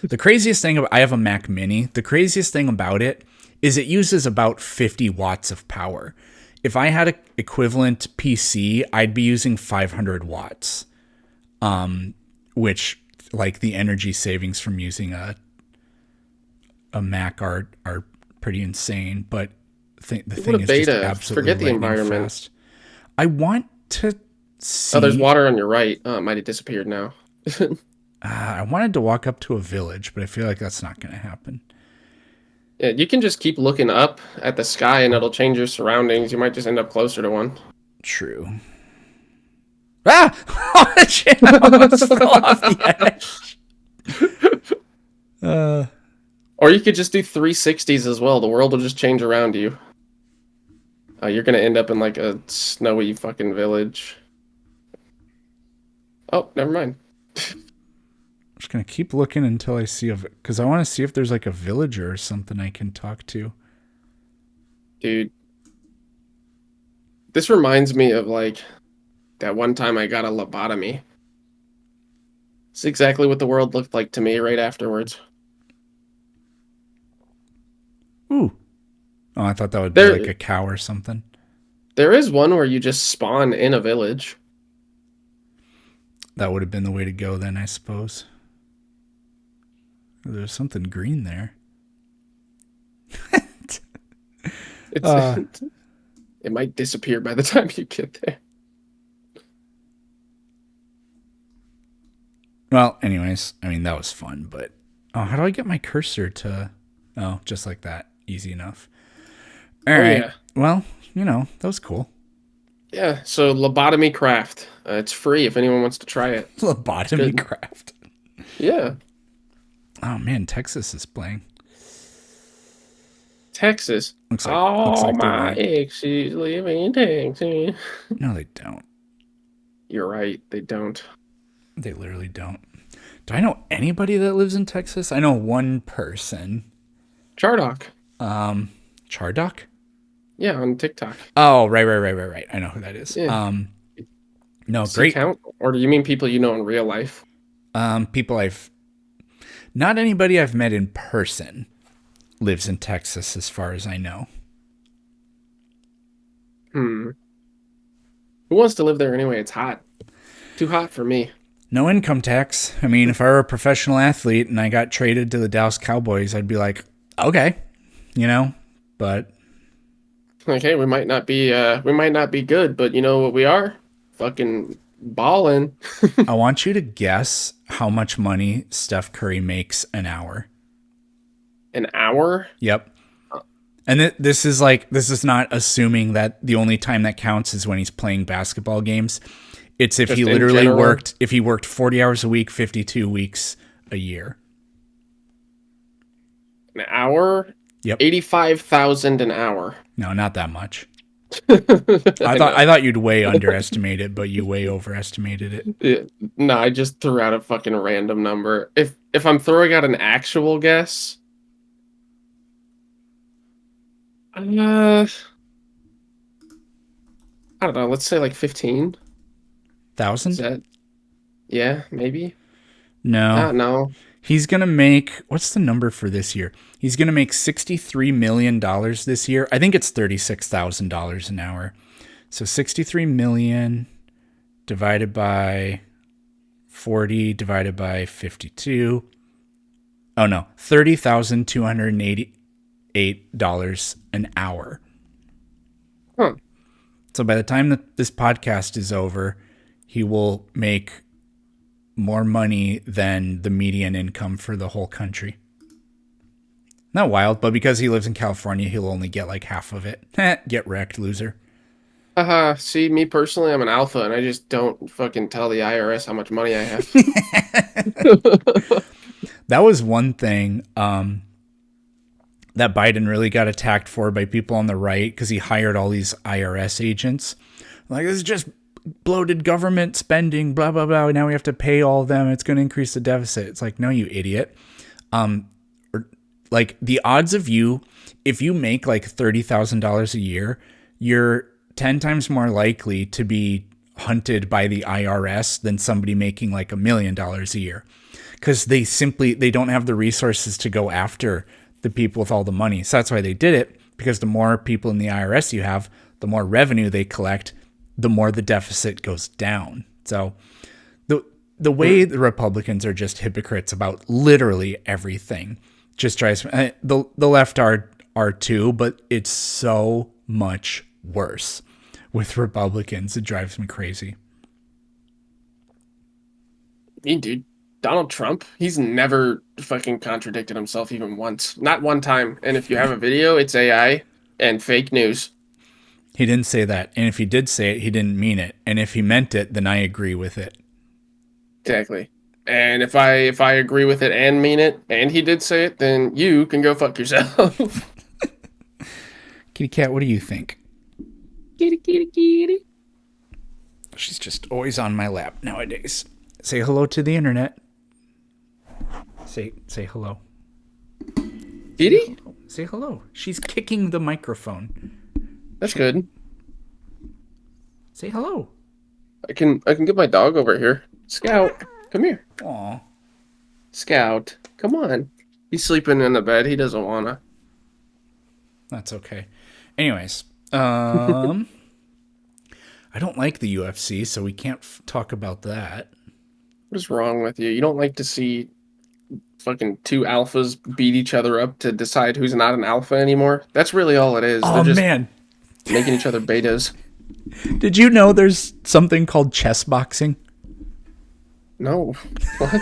the craziest thing I have a Mac Mini. The craziest thing about it is it uses about 50 watts of power. If I had an equivalent PC, I'd be using 500 watts, which like the energy savings from using a Mac are pretty insane. But the thing is just absolutely forget the environment. Fast. I want to see. Oh, there's water on your right. Oh, it might have disappeared now. I wanted to walk up to a village, but I feel like that's not going to happen. Yeah, you can just keep looking up at the sky and it'll change your surroundings. You might just end up closer to one. True. Ah! Oh, shit! I almost fell off the edge. Or you could just do 360s as well. The world will just change around you. You're going to end up in like a snowy fucking village. Oh, never mind. I'm just going to keep looking until I see because I want to see if there's like a villager or something I can talk to. Dude. This reminds me of like that one time I got a lobotomy. It's exactly what the world looked like to me right afterwards. Ooh. Oh, I thought that would be like a cow or something. There is one where you just spawn in a village. That would have been the way to go then, I suppose. There's something green there. It might disappear by the time you get there. Well, anyways, I mean, that was fun, but... Oh, how do I get my cursor to... Oh, just like that. Easy enough. All right. Yeah. Well, that was cool. Yeah, so Lobotomy Craft. It's free if anyone wants to try it. Lobotomy Craft. Yeah. Oh, man, Texas is playing. Texas? Looks like my exes live in Texas. No, they don't. You're right, they don't. They literally don't. Do I know anybody that lives in Texas? I know one person. Chardock. Chardock? Yeah, on TikTok. Oh, right. I know who that is. Yeah. No, Does he great. count? Or do you mean people you know in real life? People not anybody I've met in person lives in Texas, as far as I know. Who wants to live there anyway? It's hot. Too hot for me. No income tax. I mean, if I were a professional athlete and I got traded to the Dallas Cowboys, I'd be like, okay, but Like, hey, we might not be good, but you know what we are? Fucking balling. I want you to guess how much money Steph Curry makes an hour. An hour? Yep. And this is not assuming that the only time that counts is when he's playing basketball games. It's if Just he in literally general? if he worked 40 hours a week, 52 weeks a year. An hour? Yep. 85,000 an hour. No, not that much. I thought you'd way underestimate it, but you way overestimated it. No, I just threw out a fucking random number. If I'm throwing out an actual guess, I don't know. Let's say like 15. Is Thousand? that? Yeah, maybe. No. No. He's going to make, what's the number for this year? He's going to make $63 million this year. I think it's $36,000 an hour. So 63 million divided by 40 divided by 52. Oh no, $30,288 an hour. Huh. So by the time that this podcast is over, he will make more money than the median income for the whole country. Not wild, but because he lives in California, he'll only get like half of it. Get wrecked, loser. See, me personally, I'm an alpha, and I just don't fucking tell the IRS how much money I have. That was one thing that Biden really got attacked for by people on the right because he hired all these IRS agents. Like, this is just bloated government spending, blah, blah, blah. Now we have to pay all of them. It's going to increase the deficit. It's like, no, you idiot. Like, the odds of you, if you make like $30,000 a year, you're 10 times more likely to be hunted by the IRS than somebody making like $1 million a year. Because they don't have the resources to go after the people with all the money. So that's why they did it, because the more people in the IRS you have, the more revenue they collect, the more the deficit goes down. So the way the Republicans are just hypocrites about literally everything just drives me. The left are too, but it's so much worse with Republicans. It drives me crazy. I mean, dude, Donald Trump, he's never fucking contradicted himself even once. Not one time. And if you have a video, it's AI and fake news. He didn't say that. And if he did say it, he didn't mean it. And if he meant it, then I agree with it. Exactly. And if I agree with it and mean it, and he did say it, then you can go fuck yourself. Kitty cat, what do you think? Kitty, kitty, kitty. She's just always on my lap nowadays. Say hello to the internet. Say hello. Kitty? Say hello. She's kicking the microphone. That's good. Say hello. I can get my dog over here. Scout, come here. Aw. Scout, come on. He's sleeping in the bed. He doesn't wanna. That's okay. Anyways, I don't like the UFC, so we can't talk about that. What is wrong with you? You don't like to see fucking two alphas beat each other up to decide who's not an alpha anymore? That's really all it is. Oh, They're just man. making each other betas. Did you know there's something called chess boxing? No. What?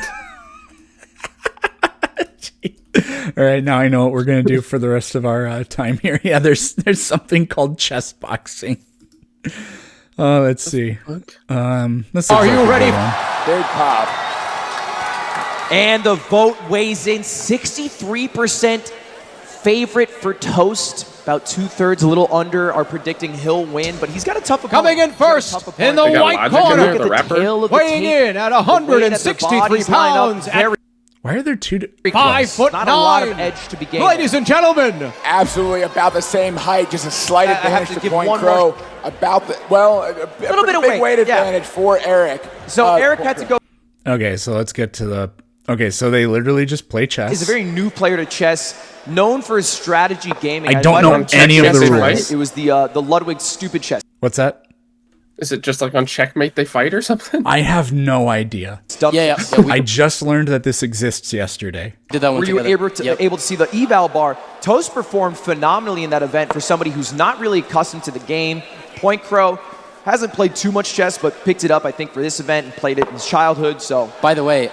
All right, now I know what we're going to do for the rest of our time here. Yeah, there's something called chess boxing. Let's see. Let's Are you ready? Big pop. And the vote weighs in 63% favorite for Toast. About 2/3, a little under, are predicting he'll win, but he's got a tough opponent. Coming in first in the They got white Logic in corner, there, the rapper. weighing in at 163 pounds. Very Why are there two? 5'9". Not a lot of edge to be gained. Ladies and gentlemen, Absolutely about the same height, just a slight I have advantage to to give Point one Crow. more- About the a Little bit of big weight weight, yeah. advantage for Eric. So Eric had to go. Okay, so let's get to the. Okay, so they literally just play chess. He's a very new player to chess, known for his strategy gaming. I don't know on any of the Checkmate, rules. right? It was the Ludwig stupid chess. What's that? Is it just like on Checkmate they fight or something? I have no idea. Stuff. yeah, we I just learned that this exists yesterday. did that one Were you together. able to see the eval bar? Toast performed phenomenally in that event for somebody who's not really accustomed to the game. Point Crow hasn't played too much chess, but picked it up, I think, for this event and played it in his childhood. So By the way,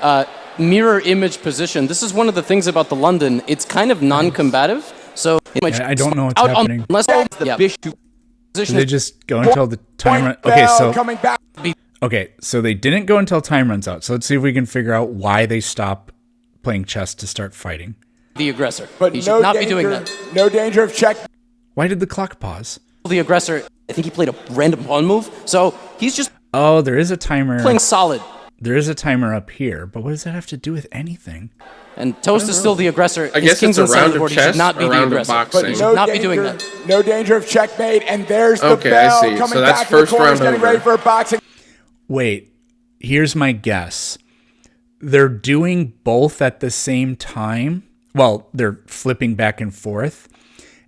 mirror image position. This is one of the things about the London. It's kind of non-combative. So I don't know what's out on- happening. unless the yeah, bishop. position They is just go until the timer. Point Okay, Bell so coming back. okay, so they didn't go until time runs out. So let's see if we can figure out why they stop playing chess to start fighting. the aggressor. But He no should not danger, be doing that. No danger of check. Why did the clock pause? The aggressor, I think he played a random pawn move. So he's just Oh, there is a timer. playing solid. There is a timer up here, but what does that have to do with anything? And Toast is still the aggressor. I His guess king's it's a on the round of board. He chess, should not be a the round of aggressor. boxing. He should No not danger, be doing that. No danger of checkmate. And there's the Okay, I bell see. coming So that's back to the first corners, round getting over. ready for a boxing. Wait, here's my guess. They're doing both at the same time. Well, they're flipping back and forth,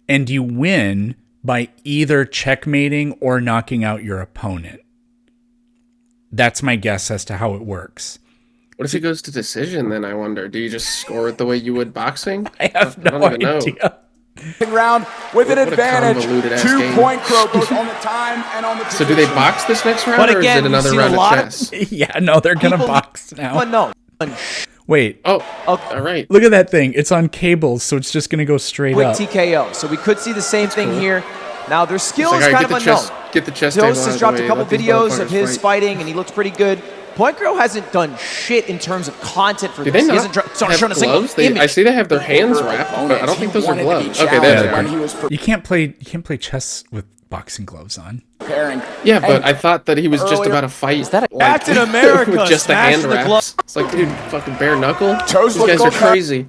and you win by either checkmating or knocking out your opponent. That's my guess as to how it works. What if it goes to decision then, I wonder? Do you just score it the way you would boxing? I have I don't no even know. idea. Round with an What a advantage convoluted-ass to game. Point Crow, both on the time and on the So do they position. box this next round, But or again, is it we've another seen a round of lot of chess? Yeah, no, they're gonna People- box now. But no. Wait, Oh, Okay. all right. look at that thing. It's on cables, so it's just gonna go straight Quick up. TKO. So we could see the same thing here. Now their skill Like, is all right, kind of unknown. get the chess table Toast out has of the dropped way, a couple let these videos of motherfuckers his fight. fighting, and he looks pretty good. Point Crow hasn't done shit in terms of content for Do this. they He not hasn't have shown a single gloves? image. I see they have their hands wrapped, but I don't think those are gloves. Okay, Yeah, that's they're when right. he was You can't play chess with boxing gloves on. preparing. Yeah, but And I thought that he was just earlier- about to fight. Is that a- Captain America with just the smashing hand the wraps? glove. It's like, dude, fucking bare knuckle. Toes These look guys are gold cup. crazy.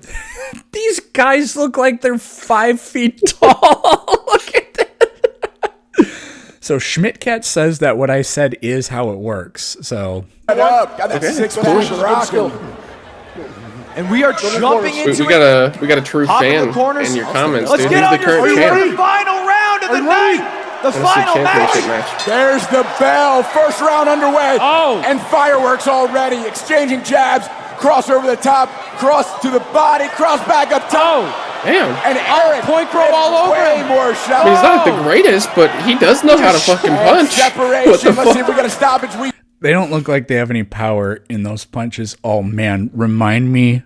These guys look like they're 5 feet tall. Look at that. So Schmidtcat says that what I said is how it works. So It up. Got that Okay, 6-pack cool. rocking. And we are jumping We into got a true Top of fan the corners. in your comments, Let's dude. get Who's on the your current feet for the champ? final round of the night. The That's the final championship match. match. There's the bell. First round underway. Oh. And fireworks already. Exchanging jabs. Cross over the top. Cross to the body. Cross back up top. Damn. And Eric. Point Crow all over way him. more shots. I mean, he's not the greatest, but he does know how to fucking And punch. Separation. What the Let's see if fuck? we got a stoppage. they don't look like they have any power in those punches. Oh man, remind me.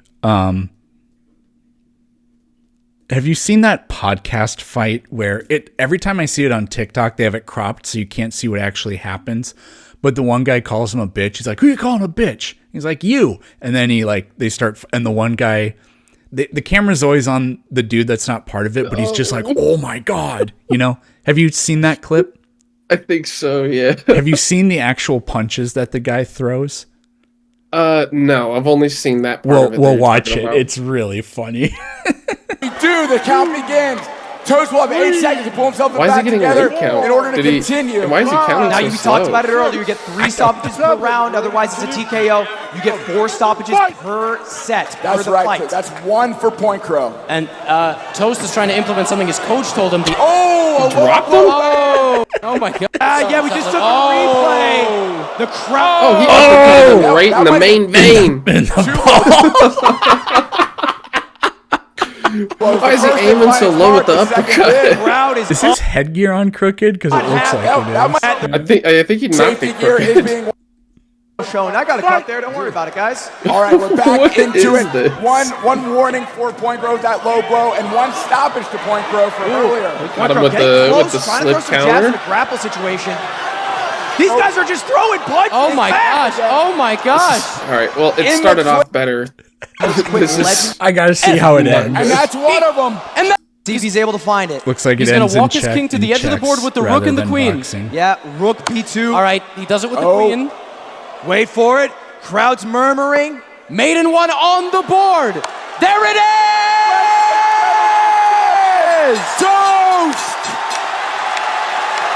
Have you seen that podcast fight where every time I see it on TikTok, they have it cropped so you can't see what actually happens. But the one guy calls him a bitch. He's like, "Who you calling a bitch?" He's like, "You." And then they start, and the one guy, the camera's always on the dude that's not part of it, but he's just like, "Oh my God." Have you seen that clip? I think so, yeah. Have you seen the actual punches that the guy throws? No, I've only seen that part We'll of it. that we'll you're watch talking it. about. It's really funny. The count begins. Toast will have 8 seconds to pull himself Why is he back getting a together late count? in order to Did he- continue. and why is he counting Now so we slow? talked about it earlier. You get 3 stoppages per round. Otherwise, it's a TKO. You get 4 stoppages per set per That's the right. fight. That's 1 for Point Crow. And Toast is trying to implement something his coach told him. Oh, dropped him? Oh my God. Yeah, we just took a replay. The crowd. Oh, he uppercutted him right in the that main vein. Why is he aiming so low with the uppercut? crowd is Is his headgear on crooked? Because it looks like it is. I think he knocked Safety it gear is crooked. being. showing. I got a cut there. Don't worry about it, guys. All right, we're back What into is it. this? One warning for Point Crow, that low blow, and 1 stoppage to Point Crow for earlier. Got him with Getting the close, trying to slip throw some jabs in counter. a grapple situation. These guys are just throwing punches. Oh my gosh. Oh my gosh. All right, well, it In started the off better. This is I gotta see how it ends. And that's one of them. See if he's able to find it. Looks like He's it gonna ends in walk his check king to and the edge of the board checks with the rather rook and the than queen. boxing. Yeah, rook b2. All right, he does it with the Oh. queen. Wait for it. Crowd's murmuring. Maiden one on the board. There it is! Toast!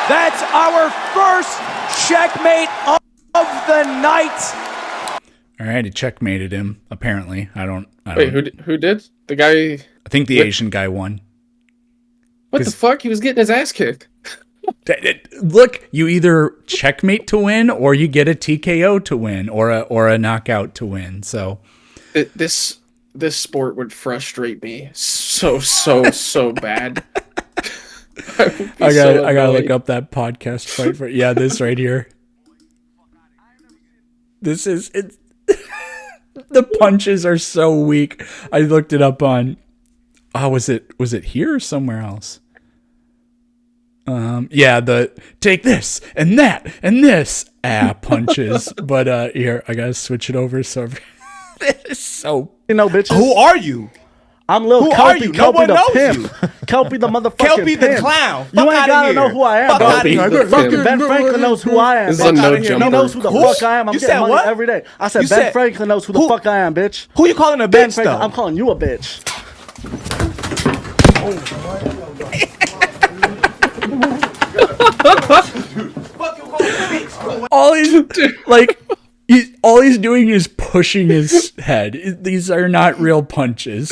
That's our first checkmate of the night. All right, he checkmated him. Apparently, I don't. Wait, who did? The guy? I think the Asian guy won. What the fuck? He was getting his ass kicked. Look, you either checkmate to win, or you get a TKO to win, or a knockout to win. So This sport would frustrate me so bad. I gotta look up that podcast fight for this right here. This is it. The punches are so weak. I looked it up on. Was it here or somewhere else? The take this and that and this punches. But here I gotta switch it over. So it's so. Bitches. Who are you? I'm Lil Who Kelpie, are you? No Kelpie one the knows pimp. you. Kelpie the motherfucking Kelpie the pimp. clown. You Fuck ain't outta gotta here. know who I am, Fuck bro. outta here. Ben Franklin knows who I am. This is bitch. a no He jumper. knows who the Who? fuck I am. I'm You getting said money what? every day. I said You Ben said- Franklin knows who the who- fuck I am, bitch. Who you calling a Ben bitch Franklin, though? I'm calling you a bitch. All he's like, all he's doing is pushing his head. These are not real punches.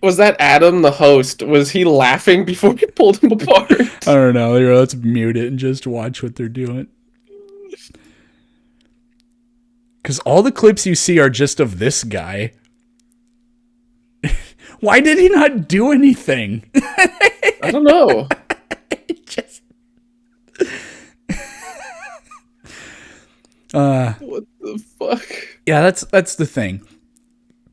Was that Adam, the host? Was he laughing before he pulled him apart? I don't know. Here, let's mute it and just watch what they're doing. Because all the clips you see are just of this guy. Why did he not do anything? I don't know. Just What the fuck? yeah, that's the thing.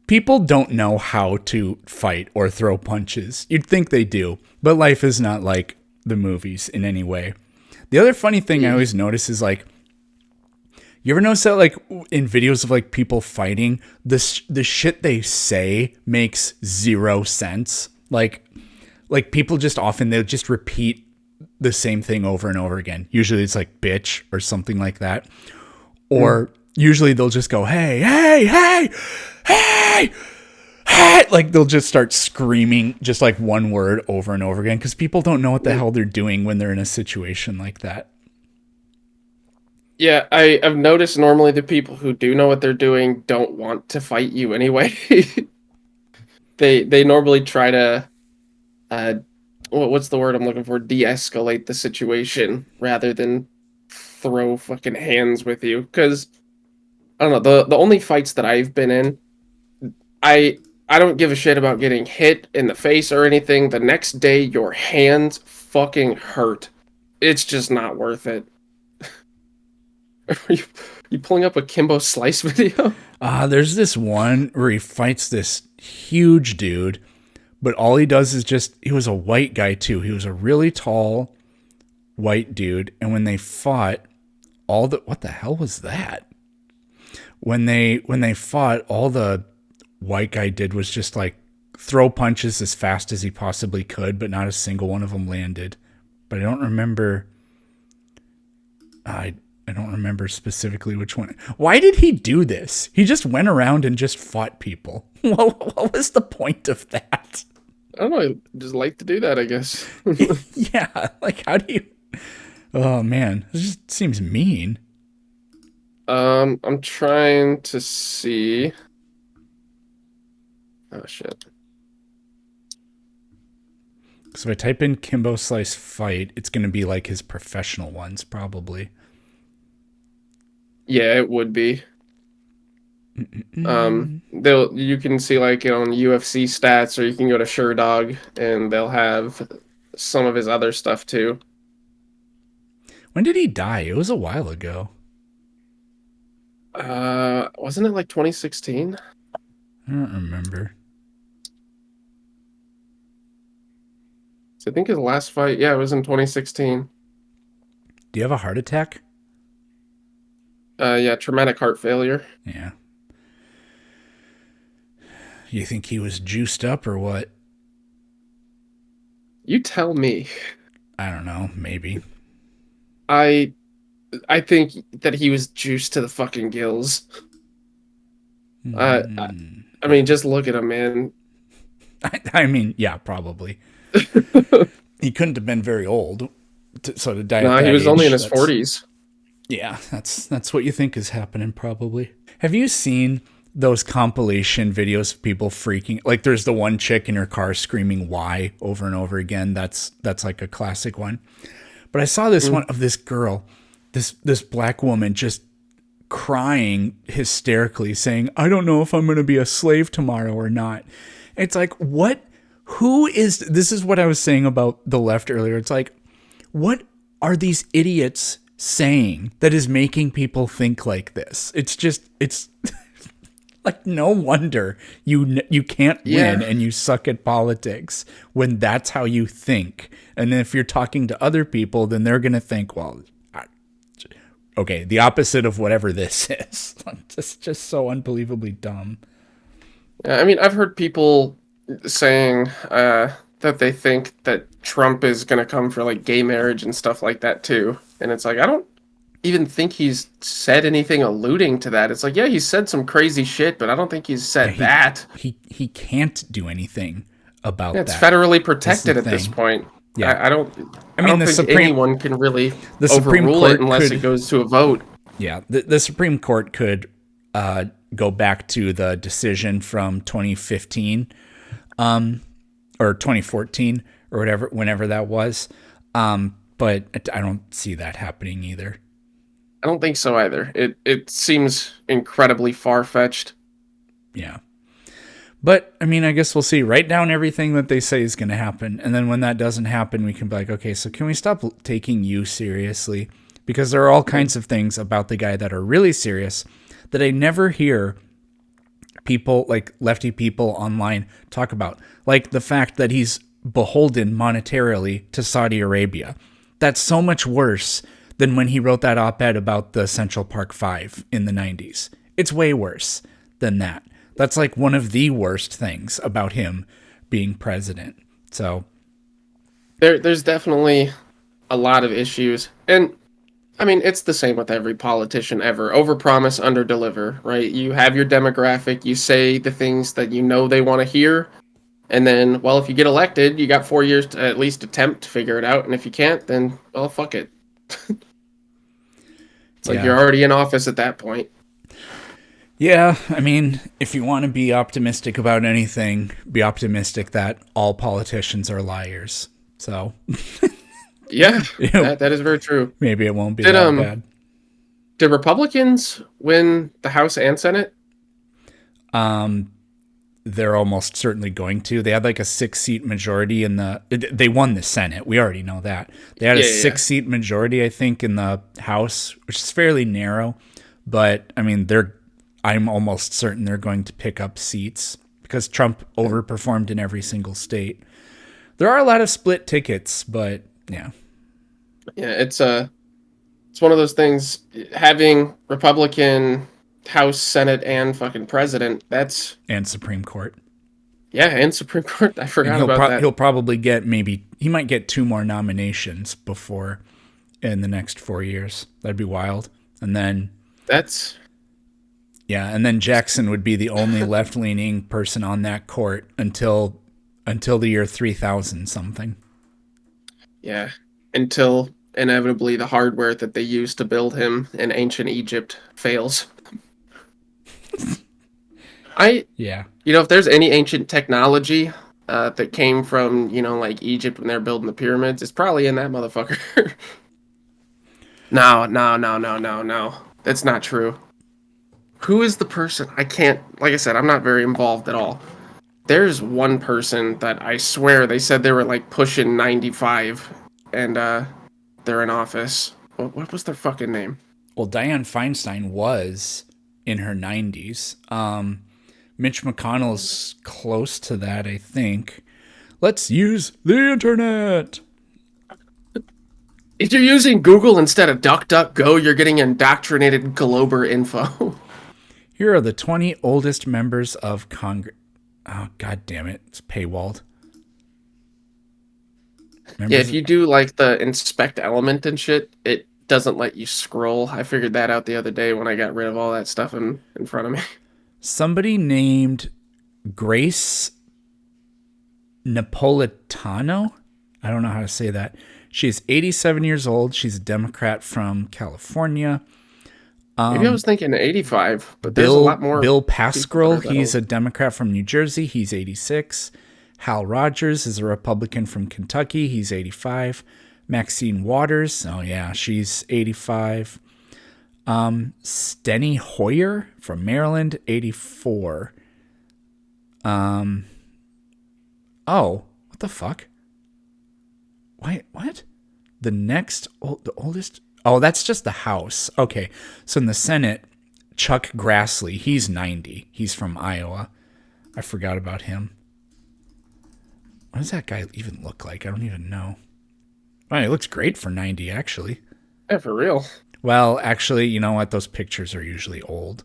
People don't know how to fight or throw punches. You'd think they do, but life is not like the movies in any way. The other funny thing I always notice is like, you ever notice that like in videos of like people fighting, the shit they say makes zero sense. Like people just often they'll just repeat the same thing over and over again. Usually it's like bitch or something like that. Or usually they'll just go, hey, hey, hey, hey, hey. Like they'll just start screaming just like one word over and over again because people don't know what the hell they're doing when they're in a situation like that. Yeah, I've noticed normally the people who do know what they're doing don't want to fight you anyway. They normally try to what's the word I'm looking for? De-escalate the situation rather than throw fucking hands with you. Because I don't know, the only fights that I've been in, I don't give a shit about getting hit in the face or anything. The next day your hands fucking hurt. It's just not worth it. Are you pulling up a Kimbo Slice video? There's this one where he fights this huge dude, but all he does is he was a white guy too. He was a really tall white dude. And when they fought, what the hell was that? When they fought, all the white guy did was just like throw punches as fast as he possibly could, but not a single one of them landed. But I don't remember. I don't remember specifically which one. Why did he do this? He just went around and just fought people. What was the point of that? I don't know. I just like to do that, I guess. Yeah, like how do you? Oh man, this just seems mean. I'm trying to see. Oh shit. So if I type in Kimbo Slice fight, it's going to be like his professional ones, probably. Yeah, it would be. You can see like on UFC stats, or you can go to SureDog, and they'll have some of his other stuff too. When did he die? It was a while ago. Wasn't it like 2016? I don't remember. So I think his last fight, yeah, it was in 2016. Do you have a heart attack? Yeah, traumatic heart failure. Yeah. You think he was juiced up or what? You tell me. I don't know. Maybe. I think that he was juiced to the fucking gills. I mean, just look at him, man. I mean, yeah, probably. He couldn't have been very old. To die No, at that he was only in age, his 40s. Yeah, that's what you think is happening probably. Have you seen those compilation videos of people freaking, like there's the one chick in her car screaming why over and over again. That's like a classic one. But I saw this one of this girl, this black woman just crying hysterically saying, "I don't know if I'm going to be a slave tomorrow or not." It's like, what? Who is this? Is what I was saying about the left earlier. It's like, what are these idiots saying that is making people think like this? It's like, no wonder you can't win and you suck at politics when that's how you think. And then if you're talking to other people, then they're going to think, well, okay, the opposite of whatever this is. just so unbelievably dumb. I mean, I've heard people saying that they think that Trump is going to come for like gay marriage and stuff like that too. And it's like, I don't even think he's said anything alluding to that. It's like, yeah, he said some crazy shit, but I don't think he's said that. He can't do anything about It's that. federally protected at this thing. point. Yeah. I don't the think anyone can really the Supreme overrule Court it unless could- it goes to a vote. Yeah, the Supreme Court could go back to the decision from 2015, or 2014, or whenever that was. But I don't see that happening either. I don't think so either. It seems incredibly far-fetched. Yeah. But, I mean, I guess we'll see. Write down everything that they say is going to happen. And then when that doesn't happen, we can be like, okay, so can we stop taking you seriously? Because there are all kinds of things about the guy that are really serious that I never hear people, like lefty people online, talk about. Like the fact that he's beholden monetarily to Saudi Arabia. That's so much worse than when he wrote that op-ed about the Central Park 5 in the 90s. It's way worse than that. That's like one of the worst things about him being president. So There's definitely a lot of issues. And I mean, it's the same with every politician ever. Overpromise, underdeliver, right? You have your demographic, you say the things that you know they want to hear, and then, well, if you get elected, you got 4 years to at least attempt to figure it out, and if you can't, then, well, fuck it. It's like you're already in office at that point. yeah, I mean, if you want to be optimistic about anything, be optimistic that all politicians are liars. So Yeah, that is very true. maybe it won't be Did, that bad. Did Republicans win the House and Senate? They're almost certainly going to. They had like a 6-seat majority they won the Senate. We already know that. They had a 6-seat majority, I think, in the House, which is fairly narrow. But I mean, I'm almost certain they're going to pick up seats because Trump overperformed in every single state. There are a lot of split tickets, but yeah. Yeah, it's one of those things. Having Republican House, Senate, and fucking president. And Supreme Court. Yeah, and Supreme Court. I forgot And about that. He'll probably get he might get 2 more nominations before in the next 4 years. That'd be wild. And then and then Jackson would be the only left-leaning person on that court until the year 3000 something. Yeah, until inevitably the hardware that they used to build him in ancient Egypt fails. If there's any ancient technology that came from, like Egypt when they're building the pyramids, it's probably in that motherfucker. No. That's not true. Who is the person? I can't, like I said, I'm not very involved at all. There's one person that I swear they said they were like pushing 95 and they're in office. What was their fucking name? Well, Dianne Feinstein was in her 90s. Mitch McConnell's close to that, I think. Let's use the internet. If you're using Google instead of DuckDuckGo, you're getting indoctrinated Glober info. Here are the 20 oldest members of Congress. Oh, God damn it. It's paywalled. Yeah, if you do like the inspect element and shit, it doesn't let you scroll. I figured that out the other day when I got rid of all that stuff in front of me. somebody named Grace Napolitano. I don't know how to say that. She's 87 years old. She's a Democrat from California. Maybe I was thinking 85, but there's a lot more. Bill people Pascrell, that are that he's old. a Democrat from New Jersey. He's 86. Hal Rogers is a Republican from Kentucky. He's 85. Maxine Waters, oh yeah, she's 85. Steny Hoyer from Maryland, 84. Oh, what the fuck? Wait, what? The oldest? Oh, that's just the House. Okay, so in the Senate, Chuck Grassley, he's 90. He's from Iowa. I forgot about him. What does that guy even look like? I don't even know. Oh, he looks great for 90, actually. Yeah, for real. Well, actually, you know what? Those pictures are usually old.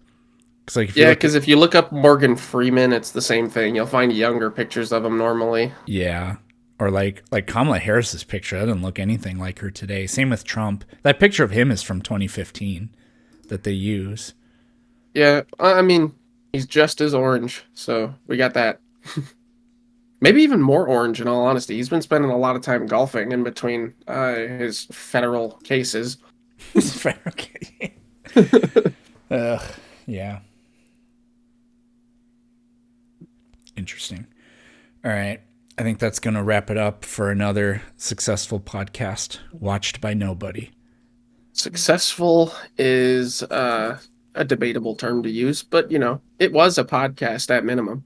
Cause like Yeah, because if you look up Morgan Freeman, it's the same thing. You'll find younger pictures of him normally. yeah, or like Kamala Harris's picture, that doesn't look anything like her today. Same with Trump. That picture of him is from 2015 that they use. Yeah, I mean, he's just as orange, so we got that. Maybe even more orange, in all honesty. He's been spending a lot of time golfing in between his federal cases. Okay. Yeah. Interesting. All right. I think that's going to wrap it up for another successful podcast watched by nobody. Successful is a debatable term to use, but, you know, it was a podcast at minimum.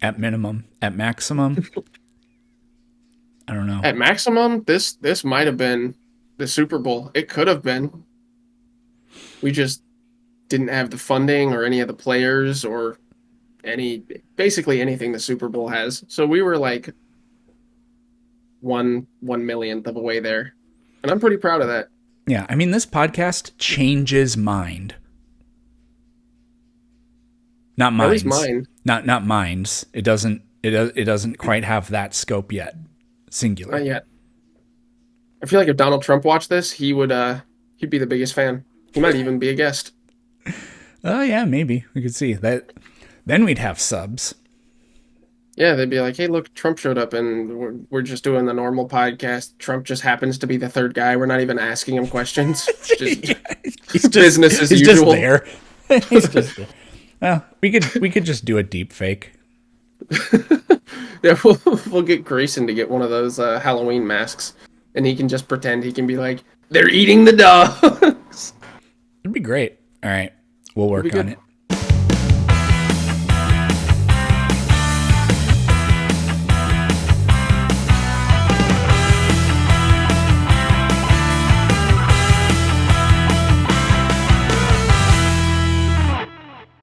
At minimum. At maximum. I don't know. At maximum, this might have been the Super Bowl. It could have been. We just didn't have the funding or any of the players or basically anything the Super Bowl has. So we were like 1/1,000,000th of a way there. And I'm pretty proud of that. Yeah, I mean, this podcast changes mind. Not At least minds. mine. Not minds. It doesn't quite have that scope yet. Singular. Not yet. I feel like if Donald Trump watched this, he'd be the biggest fan. He might even be a guest. Oh yeah, maybe we could see that. Then we'd have subs. Yeah, they'd be like, "Hey, look, Trump showed up, and we're just doing the normal podcast. Trump just happens to be the third guy. We're not even asking him questions. He's business as he's usual." Just there. He's just there. Well, we could just do a deep fake. Yeah, we'll get Grayson to get one of those Halloween masks, and he can just pretend he can be like, "They're eating the dogs." It'd be great. All right, we'll work It'd be on good. it.